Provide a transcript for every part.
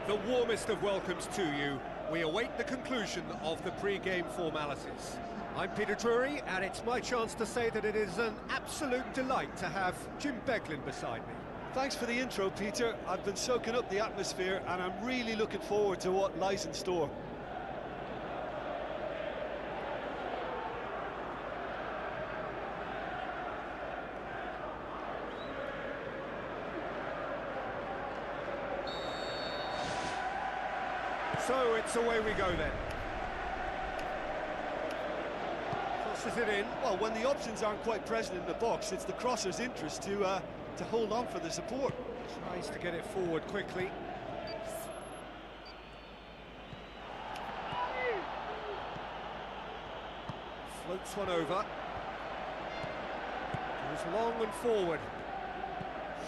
The warmest of welcomes to you. We await the conclusion of the pre-game formalities. I'm Peter Drury, and it's my chance to say that it is an absolute delight to have Jim Beglin beside me. Thanks for the intro, Peter. I've been soaking up the atmosphere, and I'm really looking forward to what lies in store. So it's away we go then. Crosses it in. Well, when the options aren't quite present in the box, it's the crosser's interest to hold on for the support. Tries to get it forward quickly. Floats one over. Goes long and forward.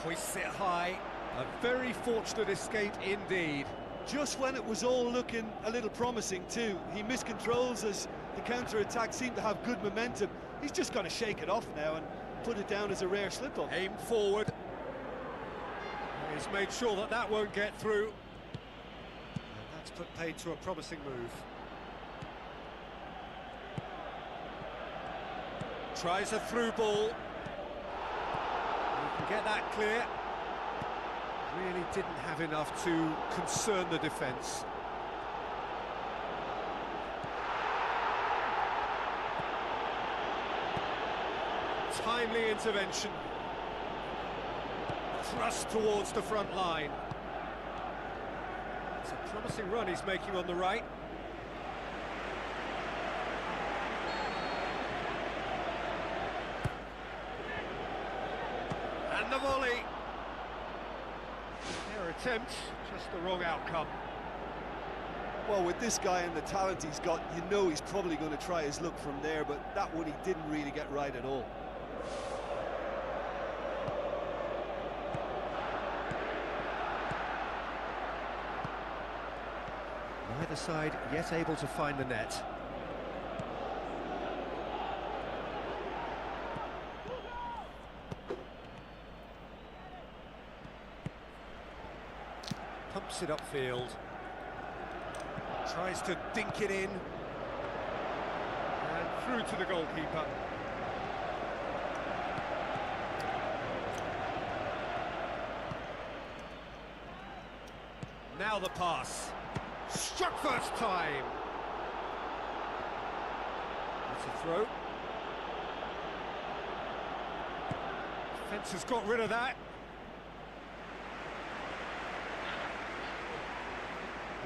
Hoists it high. A very fortunate escape indeed. Just when it was all looking a little promising too, he miscontrols as the counter-attack seemed to have good momentum. He's just got to shake it off now and put it down as a rare slip-up. Aim forward. He's made sure that that won't get through. And that's put paid to a promising move. Tries a through ball. He can get that clear. Really didn't have enough to concern the defence. Timely intervention. Thrust towards the front line. It's a promising run he's making on the right. And the volley. Their attempt, just the wrong outcome. Well, with this guy and the talent he's got, you know he's probably going to try his luck from there, but that one he didn't really get right at all. Neither side yet able to find the net. Pumps it upfield. Tries to dink it in. And through to the goalkeeper. Now the pass. Struck first time. That's a throw. Defence has got rid of that.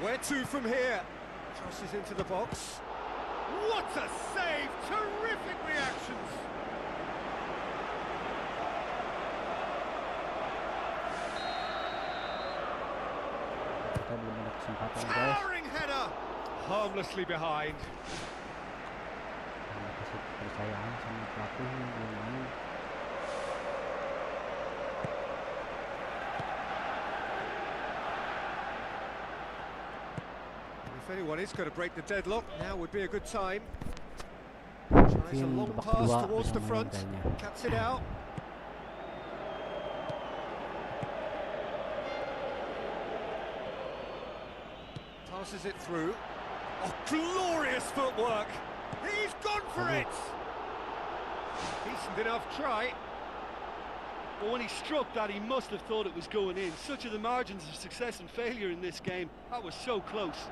Where to from here? Crosses into the box. What a save! Terrific reactions! Towering header! Harmlessly behind. If anyone is going to break the deadlock, now would be a good time. Tries a long pass towards the front, cuts it out. Passes it through. Oh, glorious footwork! He's gone for it! Decent enough try. But when he struck that, he must have thought it was going in. Such are the margins of success and failure in this game. That was so close.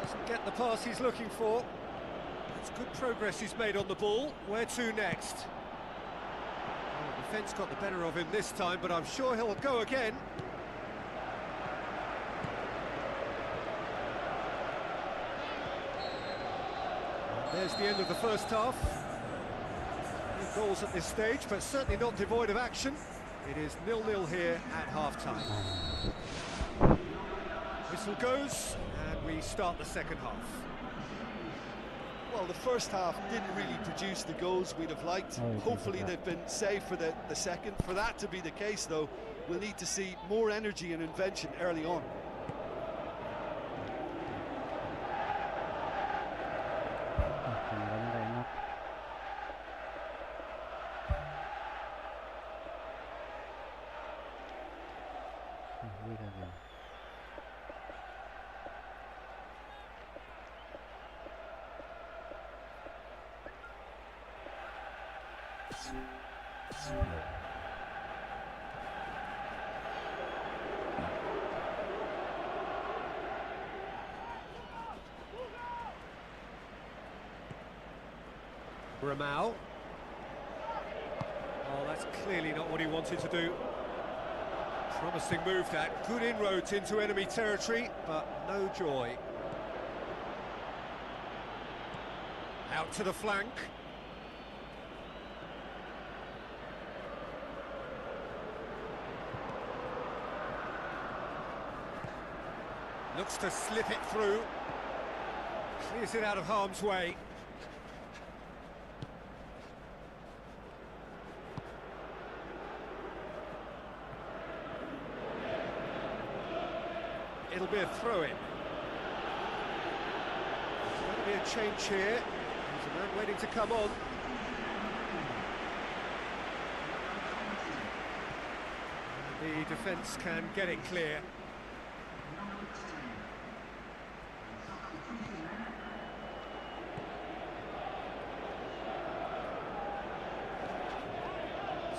Doesn't get the pass he's looking for. That's good progress he's made on the ball. Where to next? Well, the defence got the better of him this time, but I'm sure he'll go again. And there's the end of the first half. No goals at this stage, but certainly not devoid of action. It is 0-0 here at half-time. Whistle goes, and we start the second half. Well, the first half didn't really produce the goals we'd have liked. Hopefully they've been saved for the second. For that to be the case, though, we'll need to see more energy and invention early on. Đi ra kìa. Ramao. Oh, that's clearly not what he wanted to do. Promising move that. Good inroads into enemy territory, but no joy. Out to the flank. Looks to slip it through. Clears it out of harm's way. It'll be a throw-in. There's going to be a change here. There's a man waiting to come on. The defence can get it clear.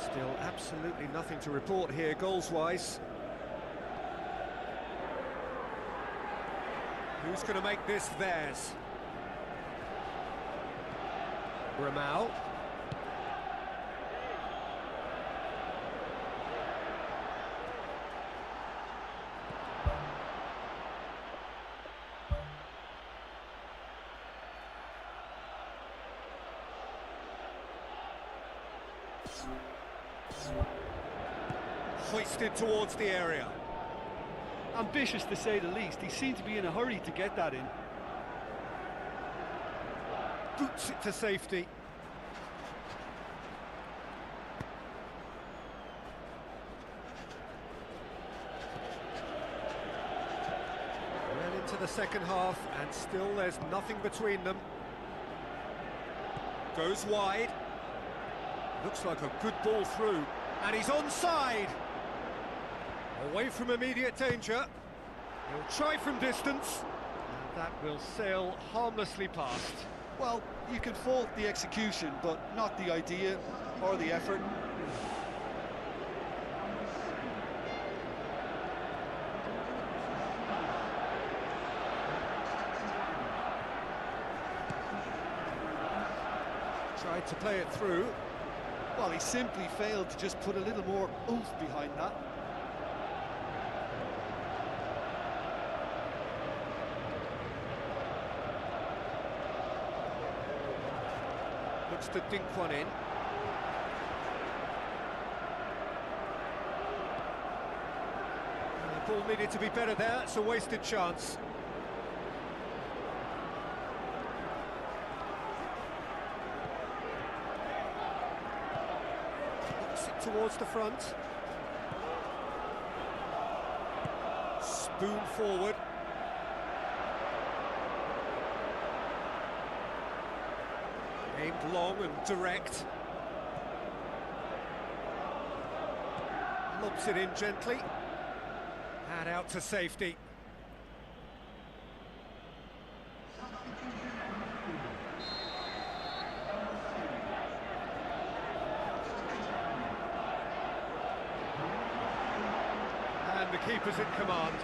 Still absolutely nothing to report here goals-wise. Who's going to make this theirs? Ramao. Hoisted towards the area. Ambitious to say the least. He seemed to be in a hurry to get that in. Boots it to safety. Well into the second half, and still there's nothing between them. Goes wide. Looks like a good ball through, and he's onside. Away from immediate danger. He'll try from distance, and that will sail harmlessly past. Well, you can fault the execution, but not the idea or the effort. Tried to play it through. Well, he simply failed to just put a little more oomph behind that. Looks to dink one in. The ball needed to be better there. It's a wasted chance. Looks it towards the front. Spoon forward. Aimed long and direct. Lobs it in gently. And out to safety. And the keeper's in command.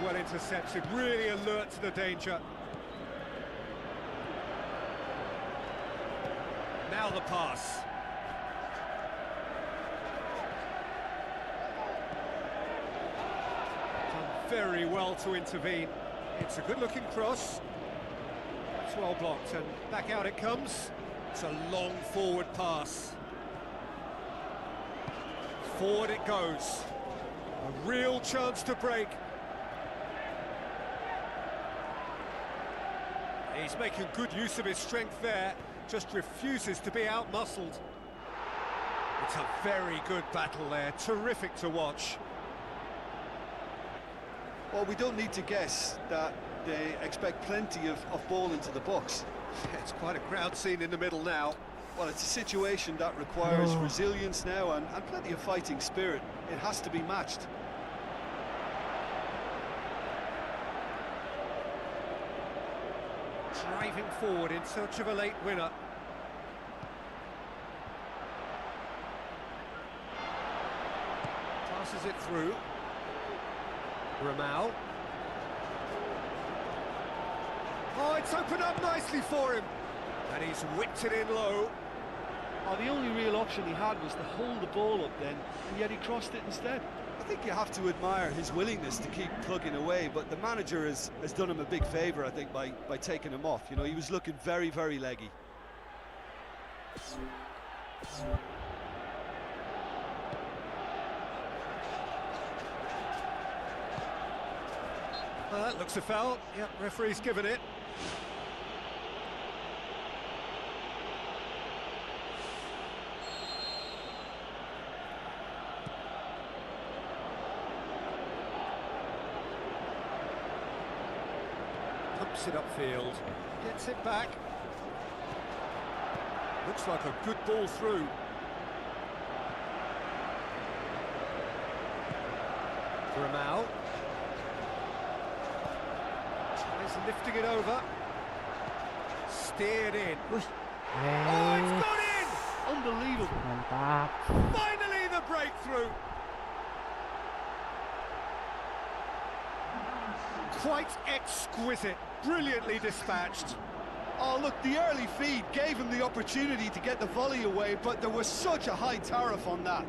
Well intercepted, really alert to the danger. Now the pass. Done very well to intervene. It's a good-looking cross. It's well blocked, and back out it comes. It's a long forward pass. Forward it goes. A real chance to break. He's making good use of his strength there, just refuses to be out-muscled. It's a very good battle there, terrific to watch. Well, we don't need to guess that they expect plenty of ball into the box. It's quite a crowd scene in the middle now. Well, it's a situation that requires resilience now and plenty of fighting spirit. It has to be matched. Driving forward in search of a late winner. Passes it through. Ramal. Oh, it's opened up nicely for him. And he's whipped it in low. Oh, the only real option he had was to hold the ball up then, and yet he crossed it instead. I think you have to admire his willingness to keep plugging away, but the manager has done him a big favour, I think, by taking him off. You know, he was looking very, very leggy. That looks a foul. Yep, referee's given it. Pumps it upfield, gets it back. Looks like a good ball through. Ramal. Tries lifting it over. Steered in. Oh, it's gone in! Unbelievable. Mantap. Finally the breakthrough. Quite exquisite, brilliantly dispatched. Oh, look, the early feed gave him the opportunity to get the volley away, but there was such a high tariff on that.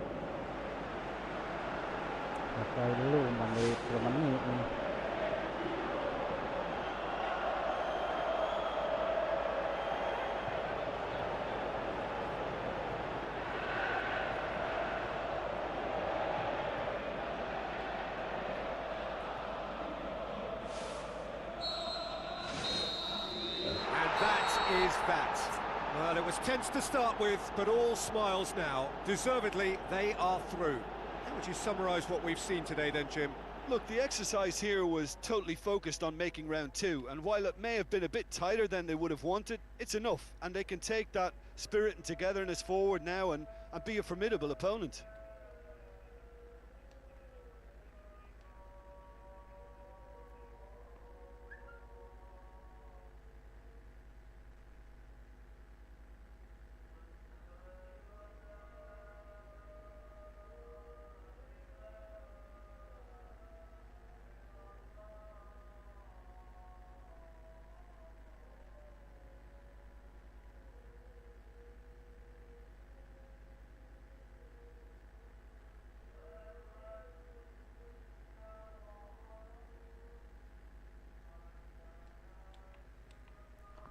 Pakai dulu menit 2 menit nih. Is that. Well, it was tense to start with, but all smiles now. Deservedly, they are through. How would you summarise what we've seen today then, Jim? Look, the exercise here was totally focused on making round 2, and while it may have been a bit tighter than they would have wanted, it's enough, and they can take that spirit and togetherness forward now and be a formidable opponent.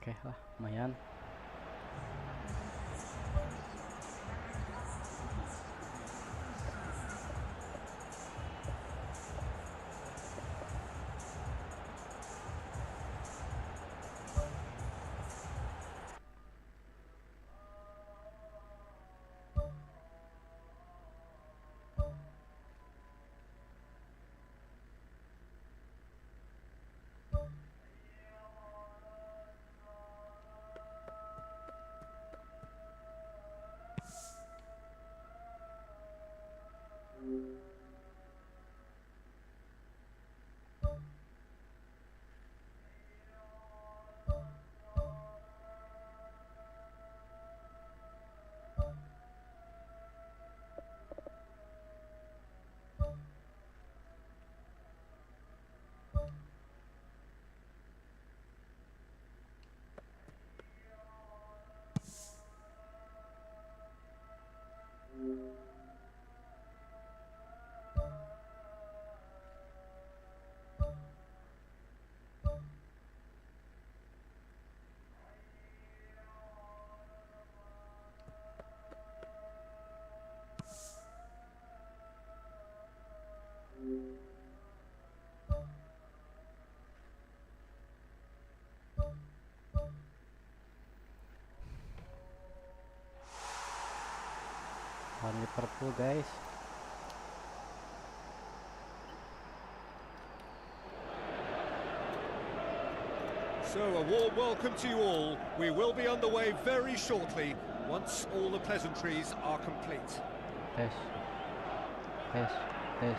Oke lah, lumayan. Lawan Liverpool, guys. So a warm welcome to you all. We will be underway very shortly. once all the pleasantries are complete. Tes. Tes. Tes.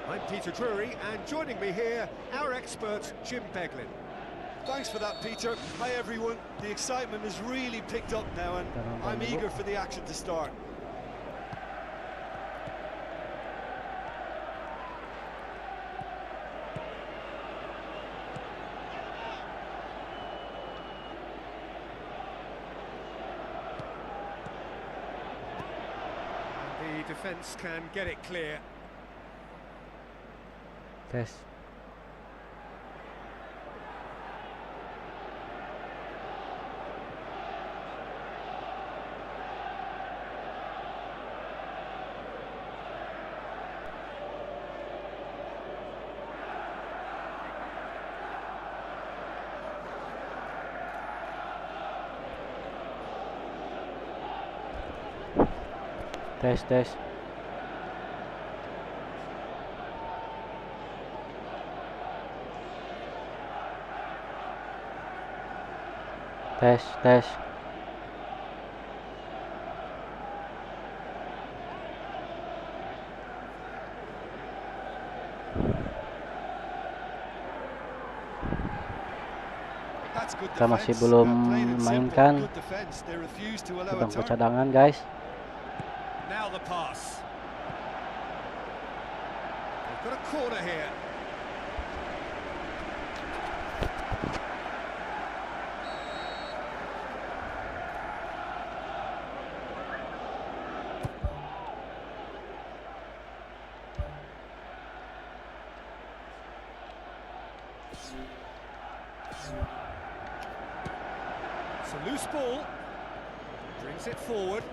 I'm Peter Drury, and joining me here, our expert, Jim Beglin. Thanks for that, Peter. Hi, everyone. The excitement has really picked up now, and I'm eager for the action to start. The defence can get it clear. Tes. Tes, tes. Tes, tes. Kita masih belum mainkan bangku cadangan, guys. Now the pass. They've got a corner here. It's a loose ball, brings it forward,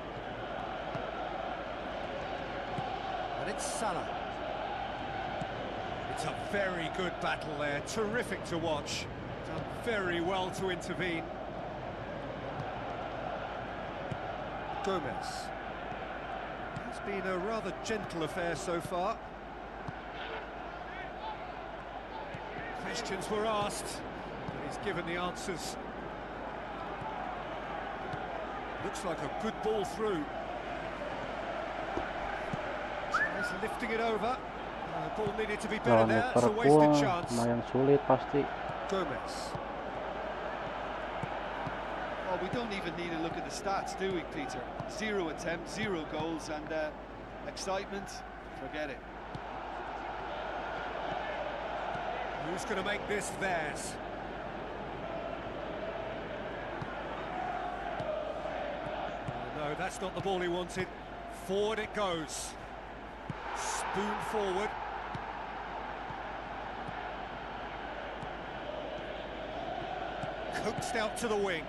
and it's Salah. It's a very good battle there, terrific to watch, done very well to intervene. Gomez. It's been a rather gentle affair so far. Questions were asked, but he's given the answers. Looks like a good ball through. Tries lifting it over. The ball needed to be better there. It's a wasted chance. Lumayan sulit pasti. Gomez. Oh, we don't even need to look at the stats, do we, Peter? 0 attempts, 0 goals, and excitement, forget it. Who's going to make this theirs? No, that's not the ball he wanted. Forward it goes. Spoon forward. Coaxed out to the wing.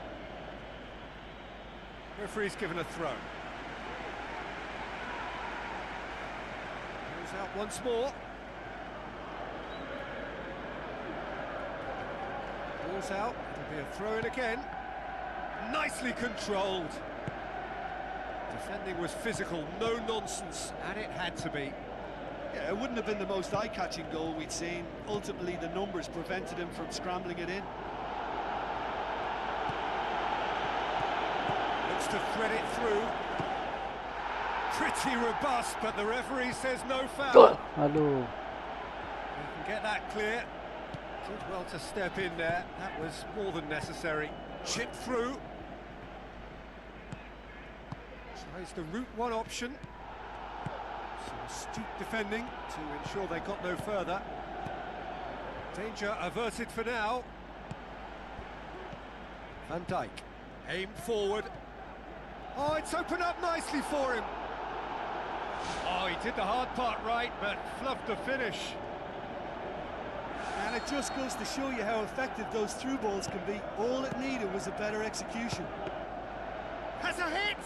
Referee's given a throw. Goes out once more. Ball's out. It'll be a throw in again. Nicely controlled. Defending was physical, no nonsense, and it had to be. Yeah, it wouldn't have been the most eye-catching goal we'd seen. Ultimately, the numbers prevented him from scrambling it in. Looks to thread it through. Pretty robust, but the referee says no foul. Aduh. You can get that clear. Did well to step in there. That was more than necessary. Chip through. Tries the route one option. Some astute defending to ensure they got no further. Danger averted for now. Van Dijk, aimed forward. Oh, it's opened up nicely for him. Oh, he did the hard part right, but fluffed the finish. And it just goes to show you how effective those through balls can be. All it needed was a better execution. Has a hit!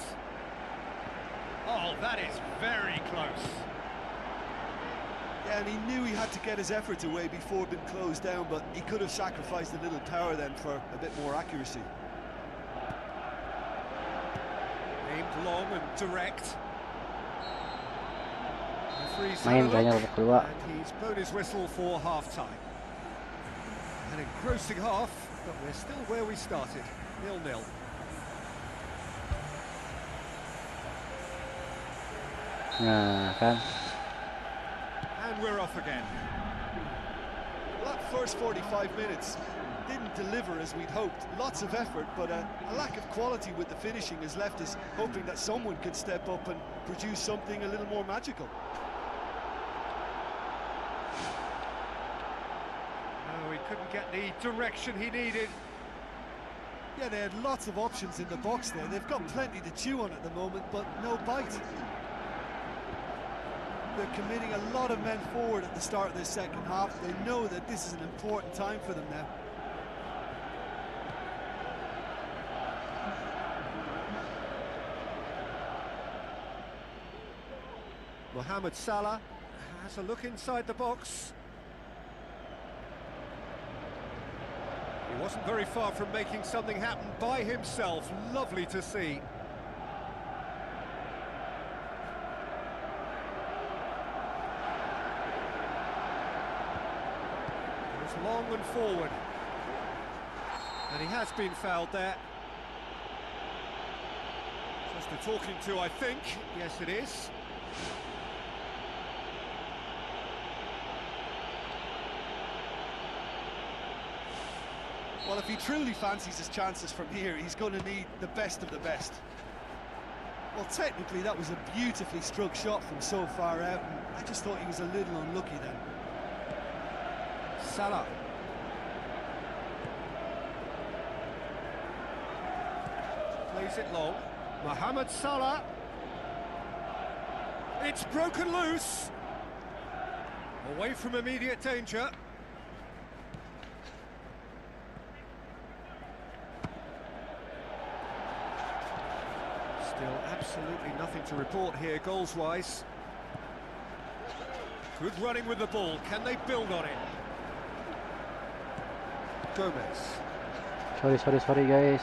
Oh, that is very close. Yeah, and he knew he had to get his efforts away before being closed down, but he could have sacrificed a little power then for a bit more accuracy. Aimed long and direct. Main kayaknya babak kedua. And he's blown his whistle for half-time. An engrossing half, but we're still where we started, 0-0. Nah, kan. And we're off again. Well, that first 45 minutes didn't deliver as we'd hoped. Lots of effort, but a lack of quality with the finishing has left us hoping that someone could step up and produce something a little more magical. No, he couldn't get the direction he needed. Yeah, they had lots of options in the box there. They've got plenty to chew on at the moment, but no bite. They're committing a lot of men forward at the start of the second half. They know that this is an important time for them now. Mohamed Salah has a look inside the box. He wasn't very far from making something happen by himself. Lovely to see. It's long and forward. And he has been fouled there. Just a talking to, I think. Yes, it is. Well, if he truly fancies his chances from here, he's going to need the best of the best. Well, technically, that was a beautifully struck shot from so far out, and I just thought he was a little unlucky then. Salah. Plays it long. Mohamed Salah. It's broken loose. Away from immediate danger. Still absolutely nothing to report here goals-wise. Good running with the ball. Can they build on it? Gomez. Sorry guys.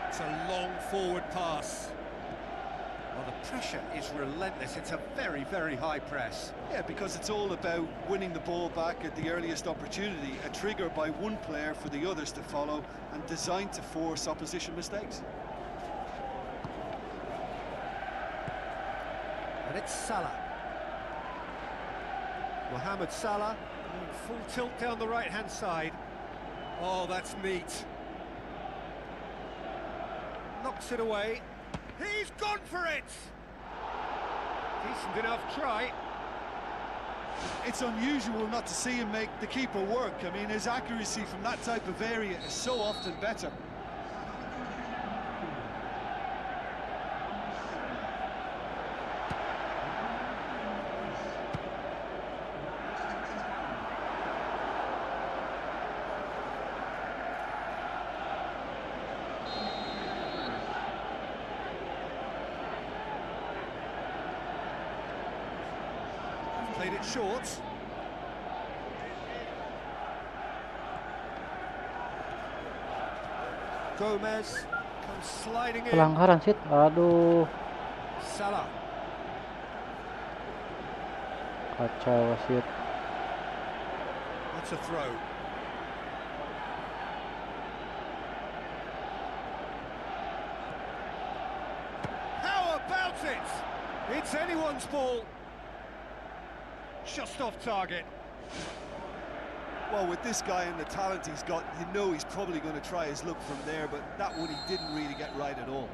It's a long forward pass. Well, the pressure is relentless. It's a very, very high press. Yeah, because it's all about winning the ball back at the earliest opportunity, a trigger by one player for the others to follow, and designed to force opposition mistakes. And it's Salah. Mohamed Salah, full tilt down the right-hand side. Oh, that's neat. Knocks it away. He's gone for it! Decent enough try. It's unusual not to see him make the keeper work. I mean, his accuracy from that type of area is so often better. Played it short. Gomez comes sliding in. Pelanggaran sih. Aduh. Salah. Kacau wasit. That's a throw. How about it? It's anyone's ball. Just off target. Well, with this guy and the talent he's got, you know he's probably going to try his luck from there, but that one he didn't really get right at all.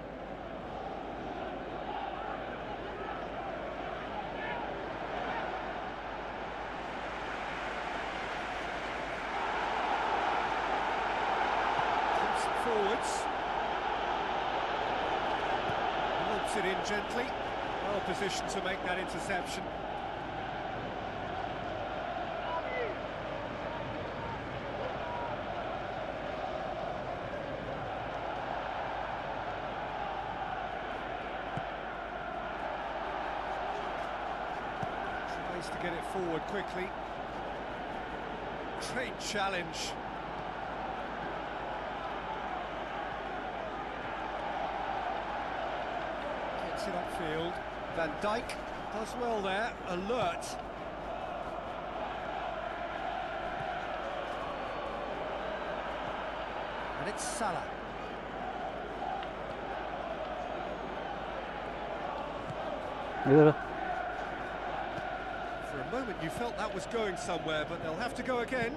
Keeps it forwards. Lobs it in gently. Well positioned to make that interception. Tries to get it forward quickly. Great challenge. Gets it upfield. Van Dijk does well there, alert. And it's Salah. Gitu. For a moment you felt that was going somewhere, but they'll have to go again.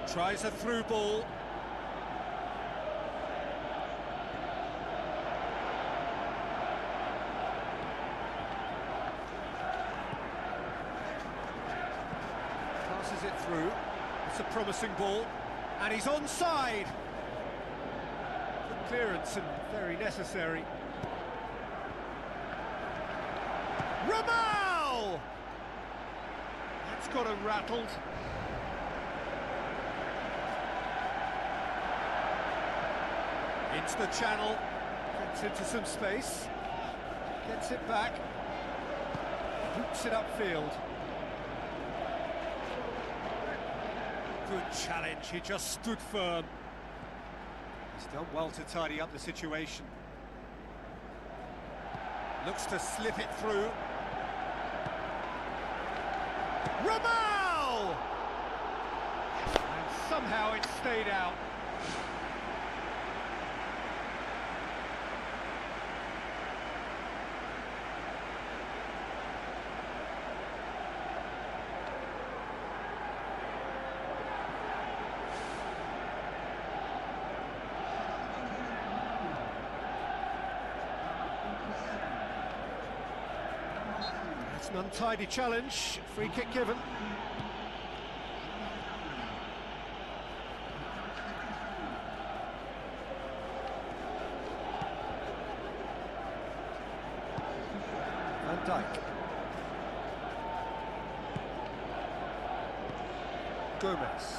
Tries a through ball. Passes it through. It's a promising ball. And he's onside. Good clearance and very necessary. Ramal! That's got him rattled. Into the channel. Gets into some space. Gets it back. Hoops it upfield. Good challenge, he just stood firm. He's done well to tidy up the situation. Looks to slip it through. Ramal! And somehow it stayed out. It's an untidy challenge, free kick given. Van Dijk. Gomez.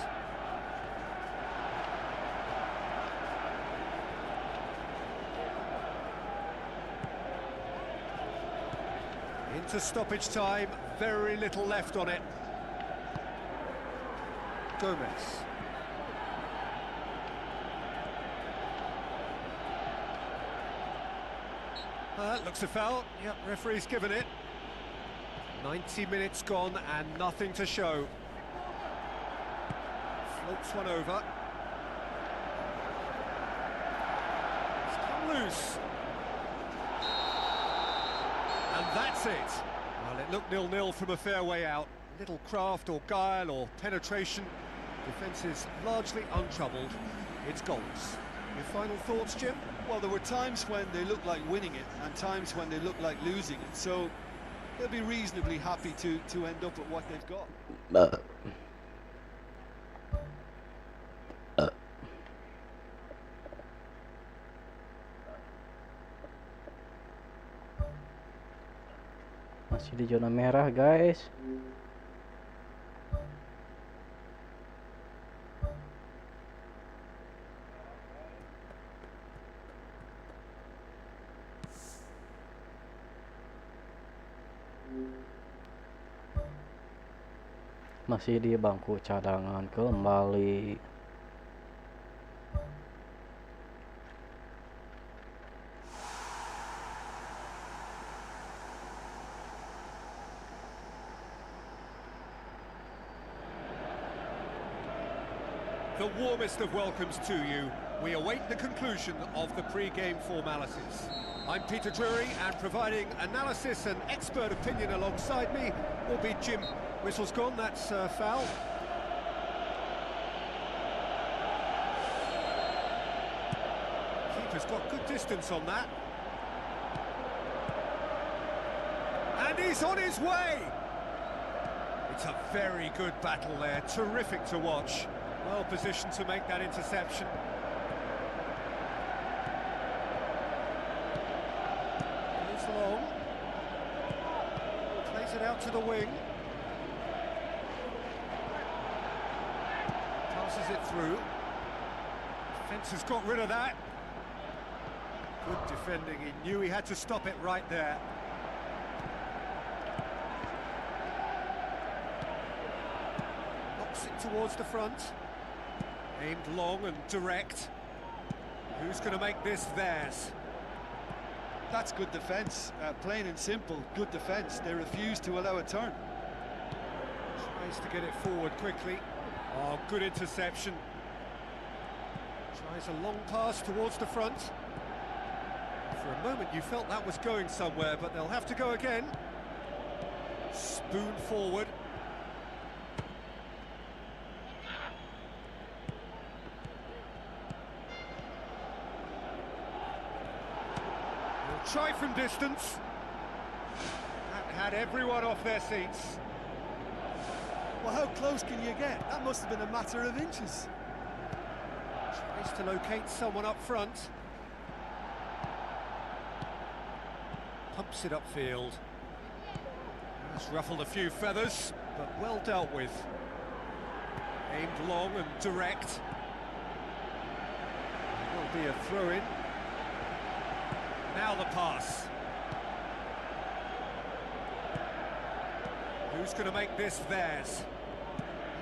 Into stoppage time, very little left on it. Gomez. Looks a foul. Yep, referee's given it. 90 minutes gone and nothing to show. Floats one over. It's come loose. And that's it. Well, it looked 0-0 from a fair way out. Little craft or guile or penetration. Defence is largely untroubled. It's goals. Your final thoughts, Jim? Well, there were times when they looked like winning it and times when they looked like losing it. So they'll be reasonably happy to end up at what they've got. Masih di zona merah, guys. Masih di bangku cadangan kembali. The warmest of welcomes to you. We await the conclusion of the pre-game formalities. I'm Peter Drury, and providing analysis and expert opinion alongside me will be Jim. Whistle's gone, that's foul. Keeper's got good distance on that. And he's on his way! It's a very good battle there, terrific to watch. Well positioned to make that interception. Goes long. Plays it out to the wing. Passes it through. Defence has got rid of that. Good defending, he knew he had to stop it right there. Pumps it towards the front. Aimed long and direct. Who's going to make this theirs? That's good defence, plain and simple, good defence. They refuse to allow a turn. Tries to get it forward quickly. Oh, good interception. Tries a long pass towards the front. For a moment you felt that was going somewhere, but they'll have to go again. Spoon forward. He'll try from distance. That had everyone off their seats. Well, how close can you get? That must have been a matter of inches. Tries to locate someone up front. Pumps it upfield. Has ruffled a few feathers, but well dealt with. Aimed long and direct. Will be a throw-in. Now the pass. Who's going to make this theirs?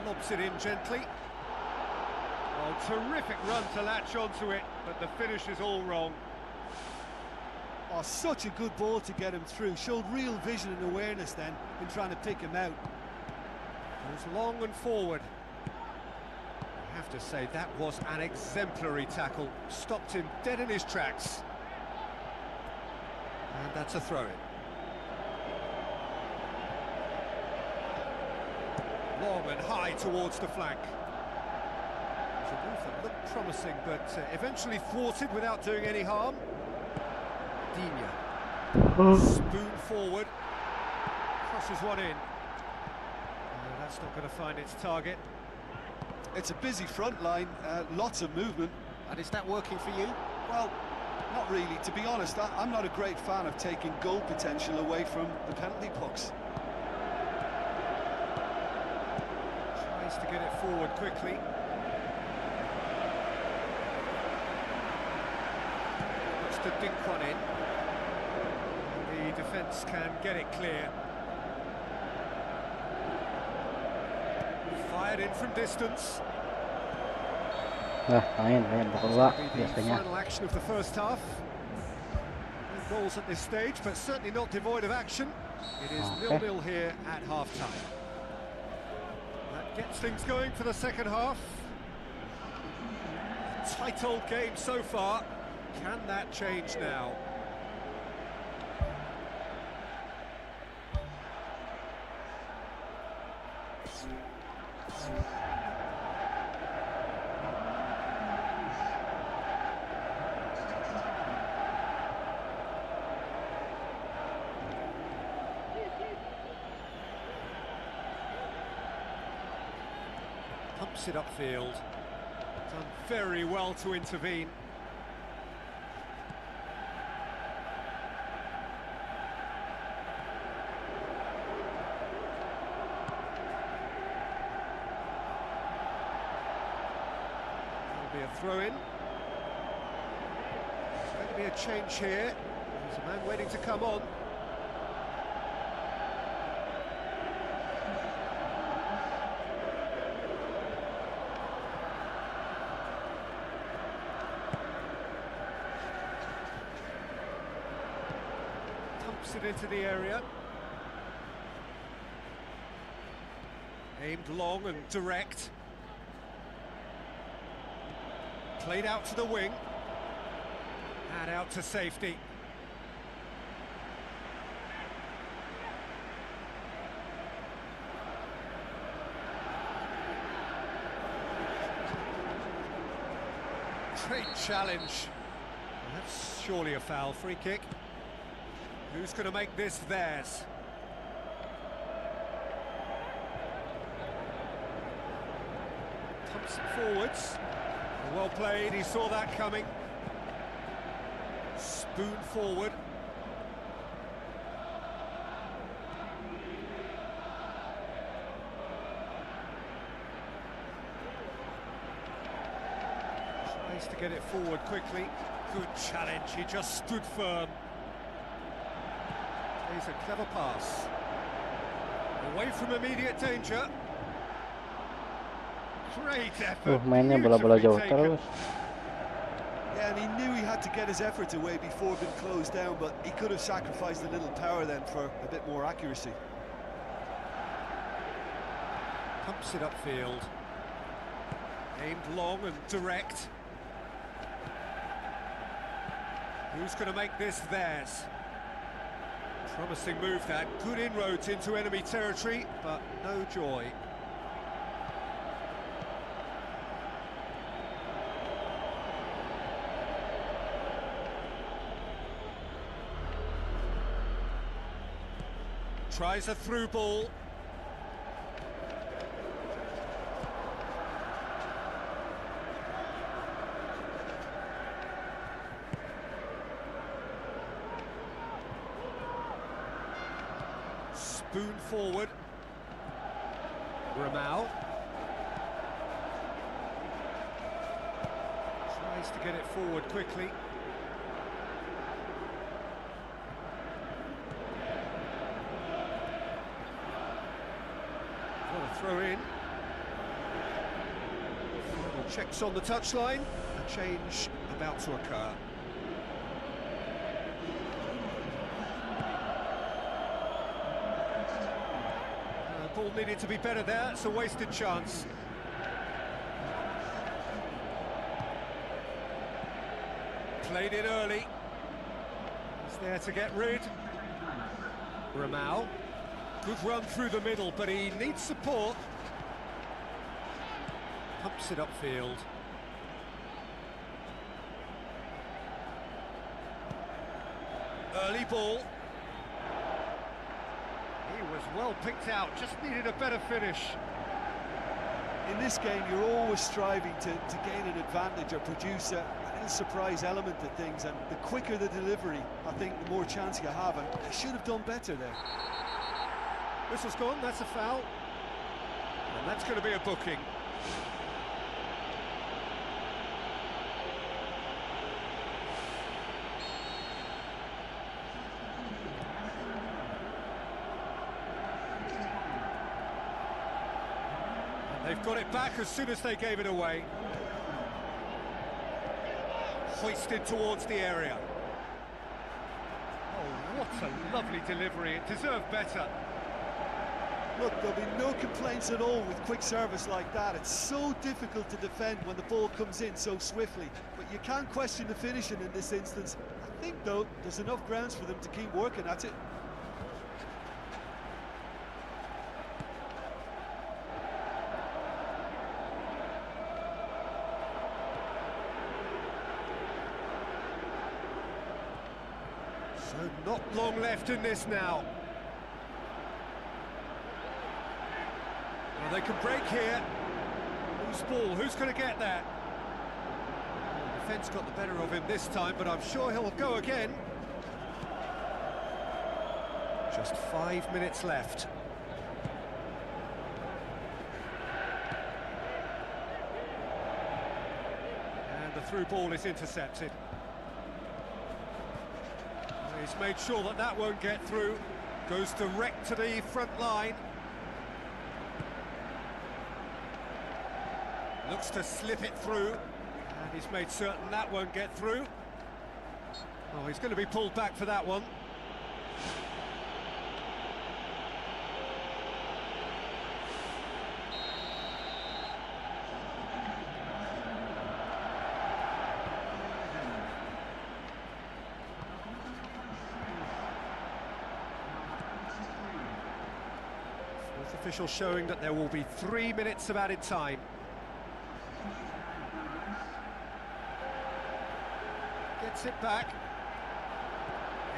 Lobs it in gently. Oh, terrific run to latch onto it, but the finish is all wrong. Oh, such a good ball to get him through. Showed real vision and awareness then in trying to pick him out. Goes long and forward. I have to say that was an exemplary tackle. Stopped him dead in his tracks. And that's a throw-in. Long and high towards the flank. It's a move that looked promising, but eventually thwarted without doing any harm. Dunia. Spoon forward. Crosses one in. No, that's not going to find its target. It's a busy front line, lots of movement. And is that working for you? Well, not really. To be honest, I'm not a great fan of taking goal potential away from the penalty box. Tries to get it forward quickly. Looks to dink one in. And the defence can get it clear. Fired in from distance. Main bakawa The biasanya. final action of the first half. No goals at this stage, but certainly not devoid of action. It is 0-0 here at half-time. That gets things going for the second half. Tight old game so far. Can that change now? Pumps it upfield. Done very well to intervene. There'll be a throw-in. There's going to be a change here. There's a man waiting to come on. It into the area. Aimed long and direct. Played out to the wing. And out to safety. Great challenge. Well, that's surely a foul. Free kick. Who's going to make this theirs? Pumps it forwards. Well played, he saw that coming. Spoon forward. Tries to get it forward quickly. Good challenge, he just stood firm. He's a clever pass. Away from immediate danger. Great effort. Mainnya bola-bola jauh Beautifully taken. terus. Yeah, and he knew he had to get his efforts away before being closed down, but he could have sacrificed a little power then for a bit more accuracy. Pumps it upfield. Aimed long and direct. Who's going to make this theirs? Promising move that. Good inroads into enemy territory, but no joy. Tries a through ball. Spoon forward. Ramau. Tries to get it forward quickly. What a throw in. Checks on the touchline. A change about to occur. Ball needed to be better there. It's a wasted chance. Played it early. He's there to get rid. Ramau. Good run through the middle, but he needs support. Pumps it upfield. Early ball. He was well picked out, just needed a better finish. In this game, you're always striving to gain an advantage or produce a little surprise element to things, and the quicker the delivery, I think the more chance you have, and they should have done better there. Whistle's gone, that's a foul. And that's going to be a booking. They've got it back as soon as they gave it away. Hoisted towards the area. Oh, what a lovely delivery. It deserved better. Look, there'll be no complaints at all with quick service like that. It's so difficult to defend when the ball comes in so swiftly. But you can't question the finishing in this instance. I think, though, there's enough grounds for them to keep working at it. So not long left in this now. Well, they can break here. Loose ball, who's going to get that? The defence got the better of him this time, but I'm sure he'll go again. Just 5 minutes left. And the through ball is intercepted. He's made sure that that won't get through. Goes direct to the front line. Looks to slip it through. And he's made certain that won't get through. Oh, he's going to be pulled back for that one. Official showing that there will be 3 minutes of added time. Gets it back.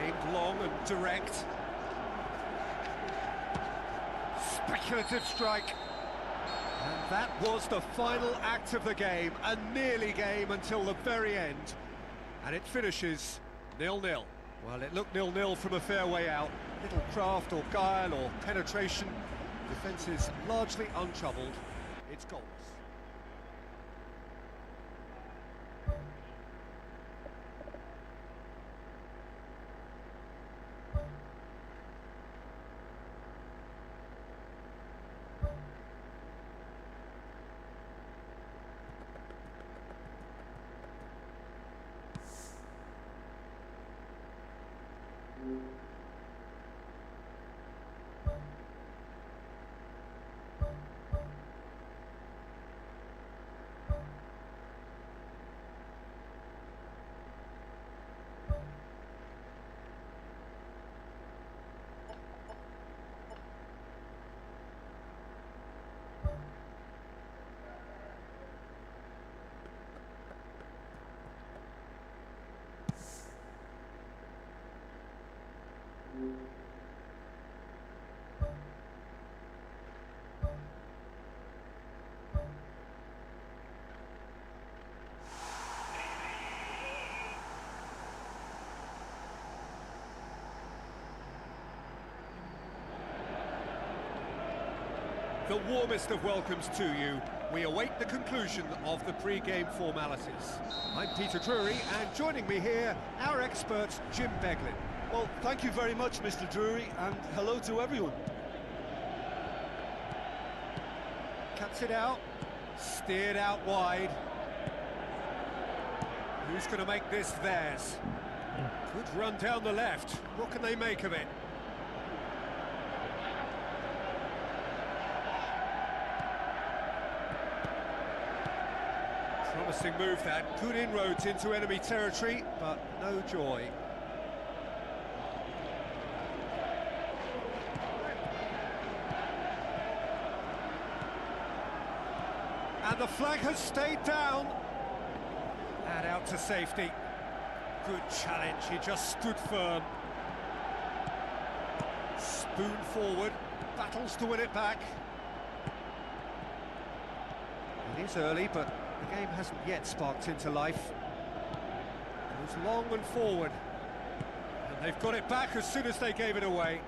Aimed long and direct. Speculative strike. And that was the final act of the game. A nearly game until the very end. And it finishes 0-0. Well, it looked 0-0 from a fair way out. Little craft or guile or penetration. Defence is largely untroubled. It's goals. The warmest of welcomes to you. We await the conclusion of the pre-game formalities. I'm Peter Drury, and joining me here, our expert, Jim Beglin. Well, thank you very much, Mr. Drury, and hello to everyone. Cuts it out, steered out wide. Who's going to make this theirs? Good run down the left. What can they make of it? Promising move that. Good inroads into enemy territory, but no joy. And the flag has stayed down. And out to safety. Good challenge, he just stood firm. Spoon forward, battles to win it back. It is early, but the game hasn't yet sparked into life. Goes long and forward. And they've got it back as soon as they gave it away.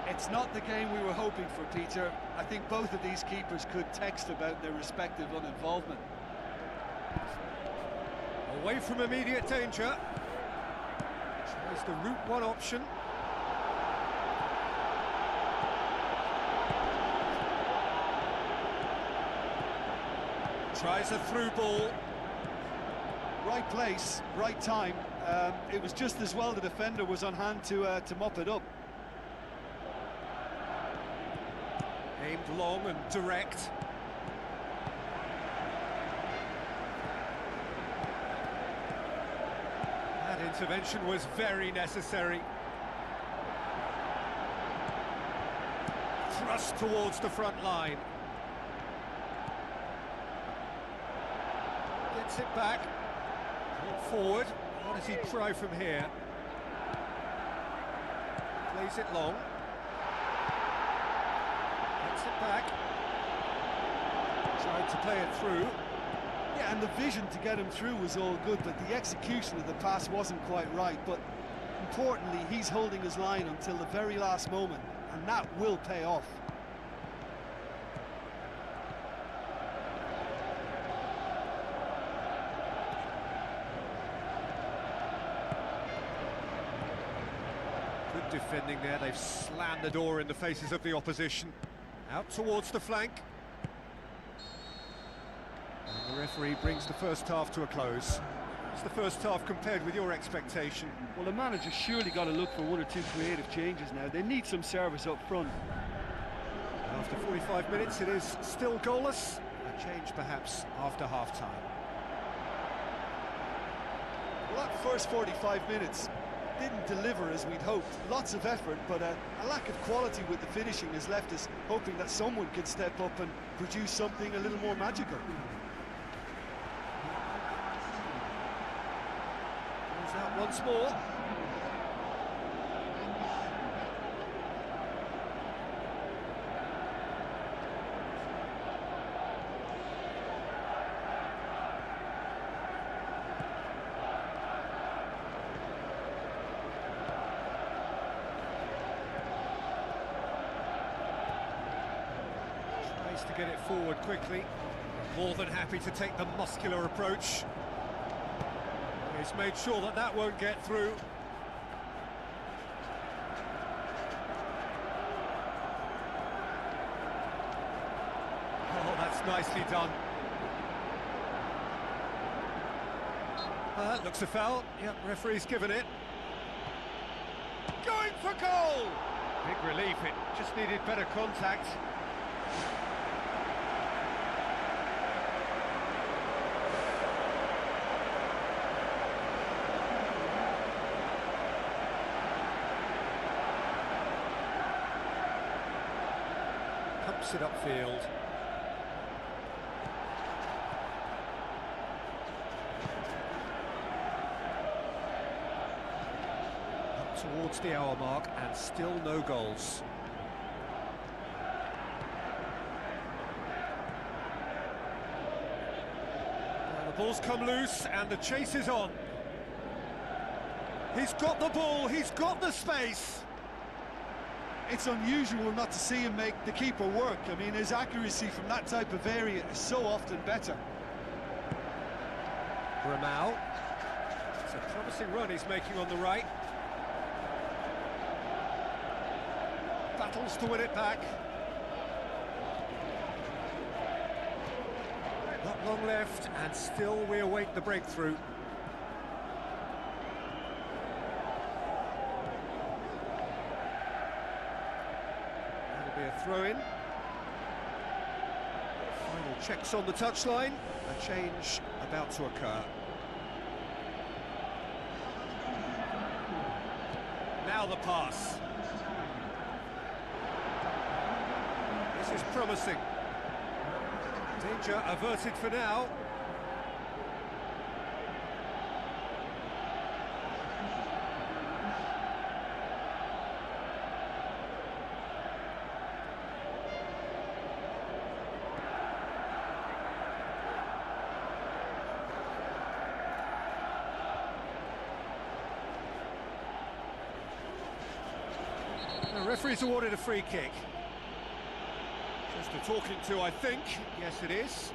It's not the game we were hoping for, Peter. I think both of these keepers could text about their respective uninvolvement. Away from immediate danger. Tries the route one option. Tries a through ball. Right place, right time. It was just as well the defender was on hand to mop it up. Aimed long and direct. That intervention was very necessary. Thrust towards the front line. Gets it back. Forward. What does he try from here? Plays it long. Gets it back. Tried to play it through. Yeah, and the vision to get him through was all good, but the execution of the pass wasn't quite right. But importantly, he's holding his line until the very last moment, and that will pay off. Good defending there. They've slammed the door in the faces of the opposition. Out towards the flank. And the referee brings the first half to a close. It's the first half compared with your expectation. Well, the manager's surely got to look for one or two creative changes now. They need some service up front. After 45 minutes, it is still goalless. A change perhaps after half-time. Well, that first 45 minutes didn't deliver as we'd hoped. Lots of effort, but a lack of quality with the finishing has left us hoping that someone can step up and produce something a little more magical. Goes out once more. To get it forward quickly, more than happy to take the muscular approach. He's made sure that that won't get through. Oh, that's nicely done. Looks a foul. Yep, referee's given it. Going for goal! Big relief, it just needed better contact. Pumps it upfield. Towards the hour mark and still no goals. Well, the ball's come loose and the chase is on. He's got the ball, he's got the space. It's unusual not to see him make the keeper work. I mean, his accuracy from that type of area is so often better. Ramau. It's a promising run he's making on the right. Battles to win it back. Not long left, and still we await the breakthrough. That'll be a throw-in. Final checks on the touchline. A change about to occur. Now the pass. This is promising. Danger averted for now. The referee's awarded a free kick. Just a talking to, I think. Yes, it is.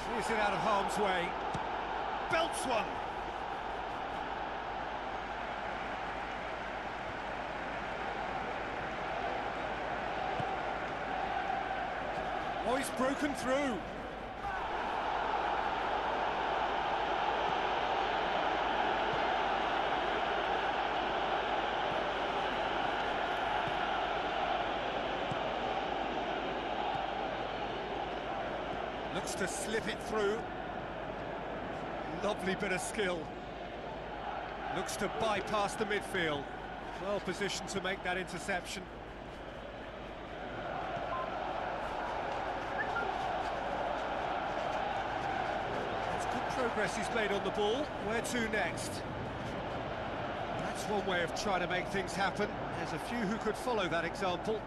Clears it out of harm's way. Belts one. Oh, he's broken through. Looks to slip it through. Lovely bit of skill. Looks to bypass the midfield. Well positioned to make that interception. That's good progress he's made on the ball. Where to next? That's one way of trying to make things happen. There's a few who could follow that example.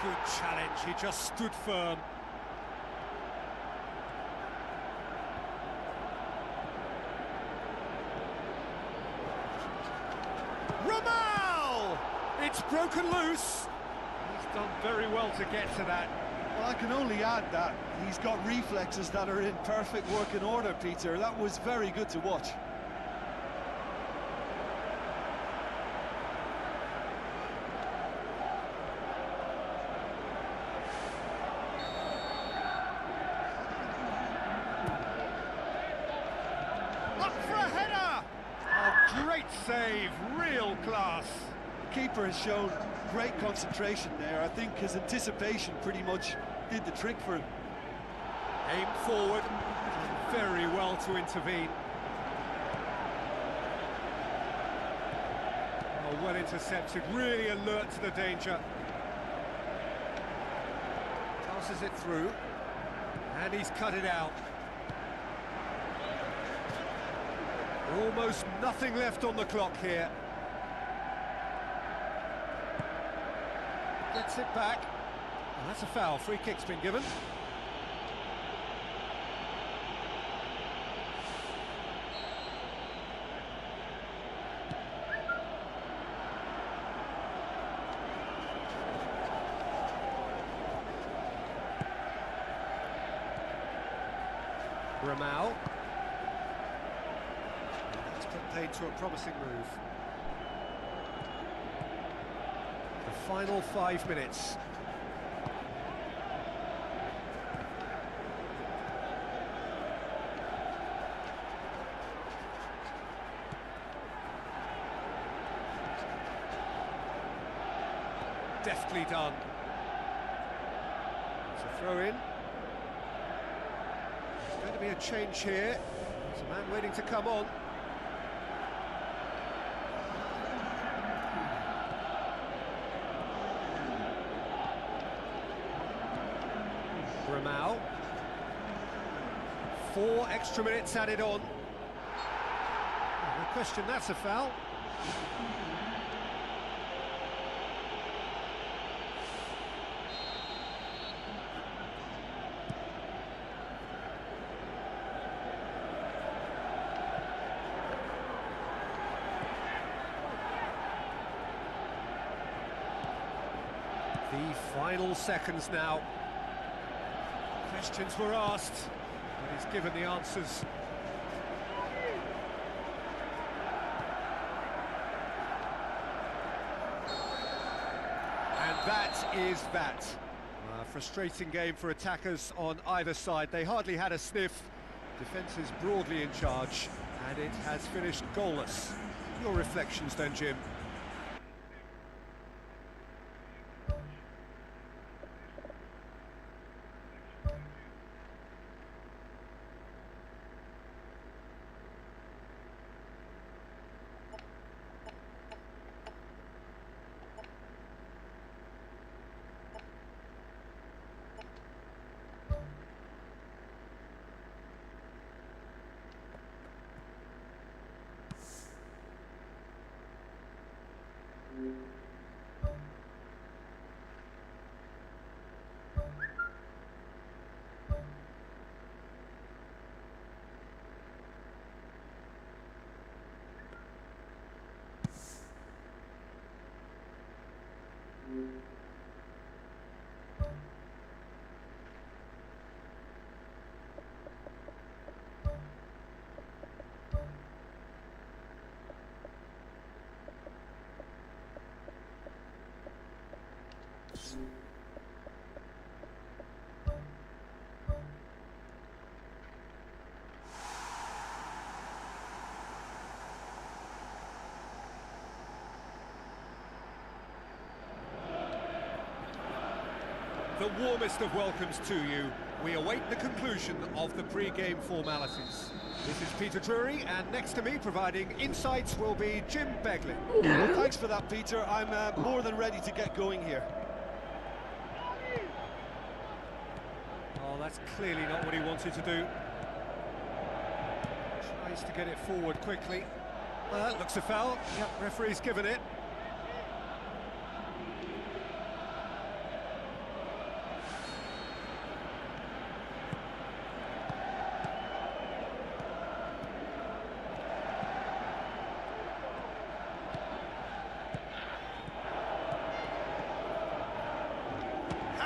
Good challenge, he just stood firm. It's broken loose. He's done very well to get to that. Well, I can only add that he's got reflexes that are in perfect working order, Peter. That was very good to watch. Up for a header! Oh, great save, real class. Keeper has shown great concentration there. I think his anticipation pretty much did the trick for him. Aimed forward, very well to intervene. Oh, well intercepted, really alert to the danger. Passes it through, and he's cut it out. Almost nothing left on the clock here. Gets it back. And that's a foul. Free kick's been given. Ramau. That's put paid to a promising move. Final 5 minutes. Deftly done. It's a throw in. There's going to be a change here. There's a man waiting to come on. Ramau. 4 extra minutes added on. No question, that's a foul. The final seconds now. Questions were asked, but he's given the answers. And that is that. A frustrating game for attackers on either side. They hardly had a sniff. Defence is broadly in charge, and it has finished goalless. Your reflections then, Jim? The warmest of welcomes to you. We await the conclusion of the pre-game formalities. This is Peter Drury, and next to me, providing insights, will be Jim Beglin. Well, thanks for that, Peter. I'm more than ready to get going here. Oh, that's clearly not what he wanted to do. Tries to get it forward quickly. Looks a foul. Yep, referee's given it.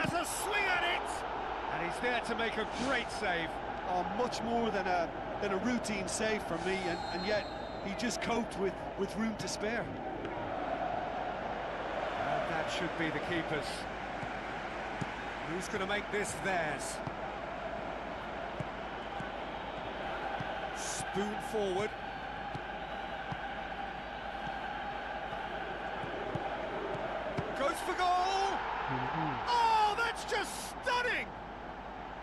A swing at it, and he's there to make a great save. Oh, much more than a routine save for me, and yet he just coped with room to spare. Well, that should be the keeper's. Who's going to make this theirs? Spoon forward. Goes for goal! Oh, that's just stunning!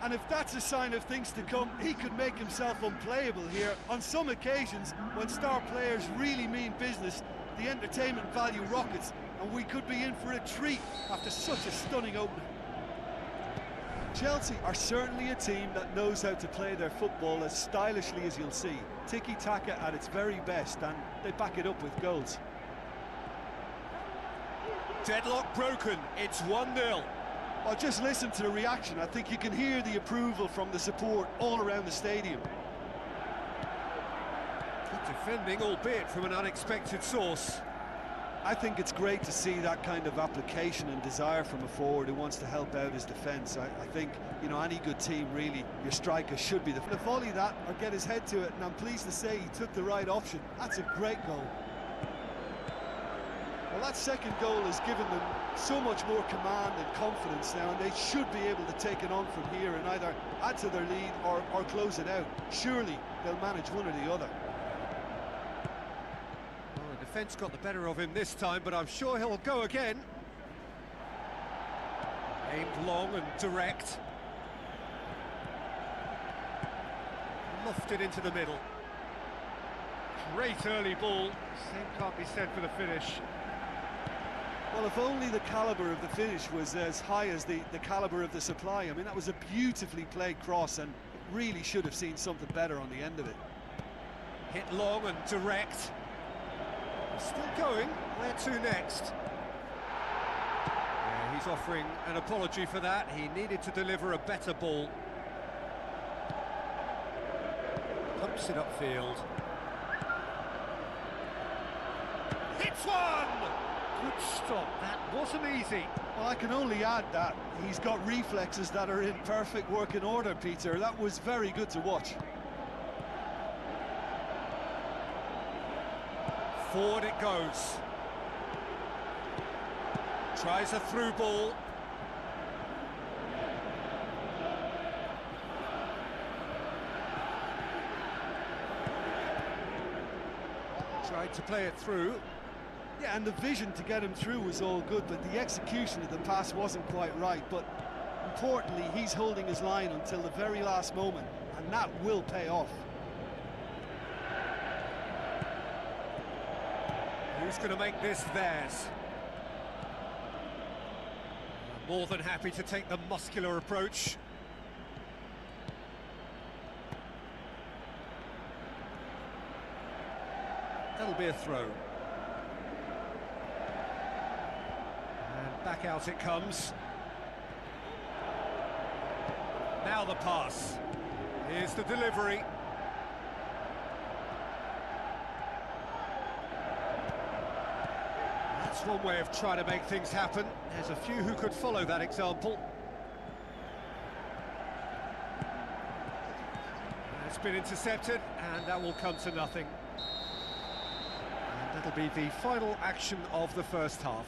And if that's a sign of things to come, he could make himself unplayable here. On some occasions, when star players really mean business, the entertainment value rockets, and we could be in for a treat after such a stunning opening. Chelsea are certainly a team that knows how to play their football as stylishly as you'll see. Tiki-taka at its very best, and they back it up with goals. Deadlock broken, it's 1-0. Well, just listen to the reaction. I think you can hear the approval from the support all around the stadium. Good defending, albeit from an unexpected source. I think it's great to see that kind of application and desire from a forward who wants to help out his defence. I think, you know, any good team, really, your striker should be the volley that or get his head to it, and I'm pleased to say he took the right option. That's a great goal. Well, that second goal has given them so much more command and confidence now, and they should be able to take it on from here and either add to their lead or close it out. Surely they'll manage one or the other. Well, the defence got the better of him this time, but I'm sure he'll go again. Aimed long and direct. Lofted into the middle. Great early ball. Same can't be said for the finish. Well, if only the calibre of the finish was as high as the calibre of the supply. I mean, that was a beautifully played cross and really should have seen something better on the end of it. Hit long and direct. Still going. Where to next? Yeah, he's offering an apology for that. He needed to deliver a better ball. Pumps it upfield. Hits one! Good stop. That wasn't easy. Well, I can only add that he's got reflexes that are in perfect working order, Peter. That was very good to watch. Forward it goes. Tries a through ball. Tried to play it through. Yeah, and the vision to get him through was all good, but the execution of the pass wasn't quite right. But importantly, he's holding his line until the very last moment, and that will pay off. Who's going to make this theirs? More than happy to take the muscular approach. That'll be a throw. And back out it comes. Now the pass. Here's the delivery. That's one way of trying to make things happen. There's a few who could follow that example. It's been intercepted, and that will come to nothing. And that'll be the final action of the first half.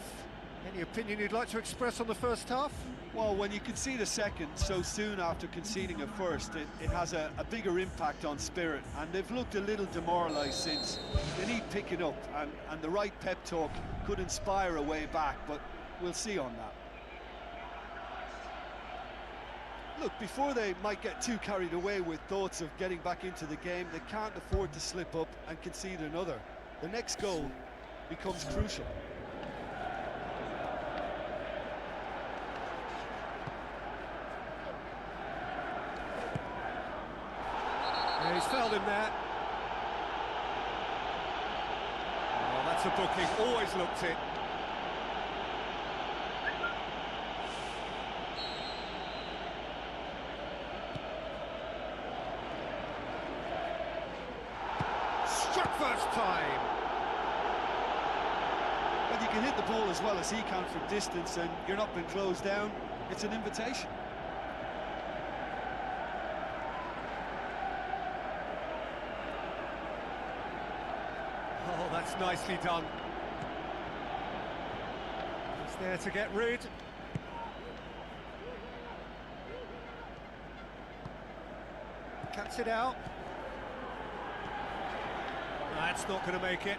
Any opinion you'd like to express on the first half? Well, when you concede a second so soon after conceding a first, it has a bigger impact on spirit, and they've looked a little demoralised since. They need picking up, and the right pep talk could inspire a way back, but we'll see on that. Look, before they might get too carried away with thoughts of getting back into the game, they can't afford to slip up and concede another. The next goal becomes crucial. Yeah, he's fouled him there. Oh, that's a booking. Always looked it. Struck first time. But you can hit the ball as well as he can from distance, and you're not being closed down. It's an invitation. Oh, that's nicely done. He's there to get rid. Cuts it out. That's not going to make it.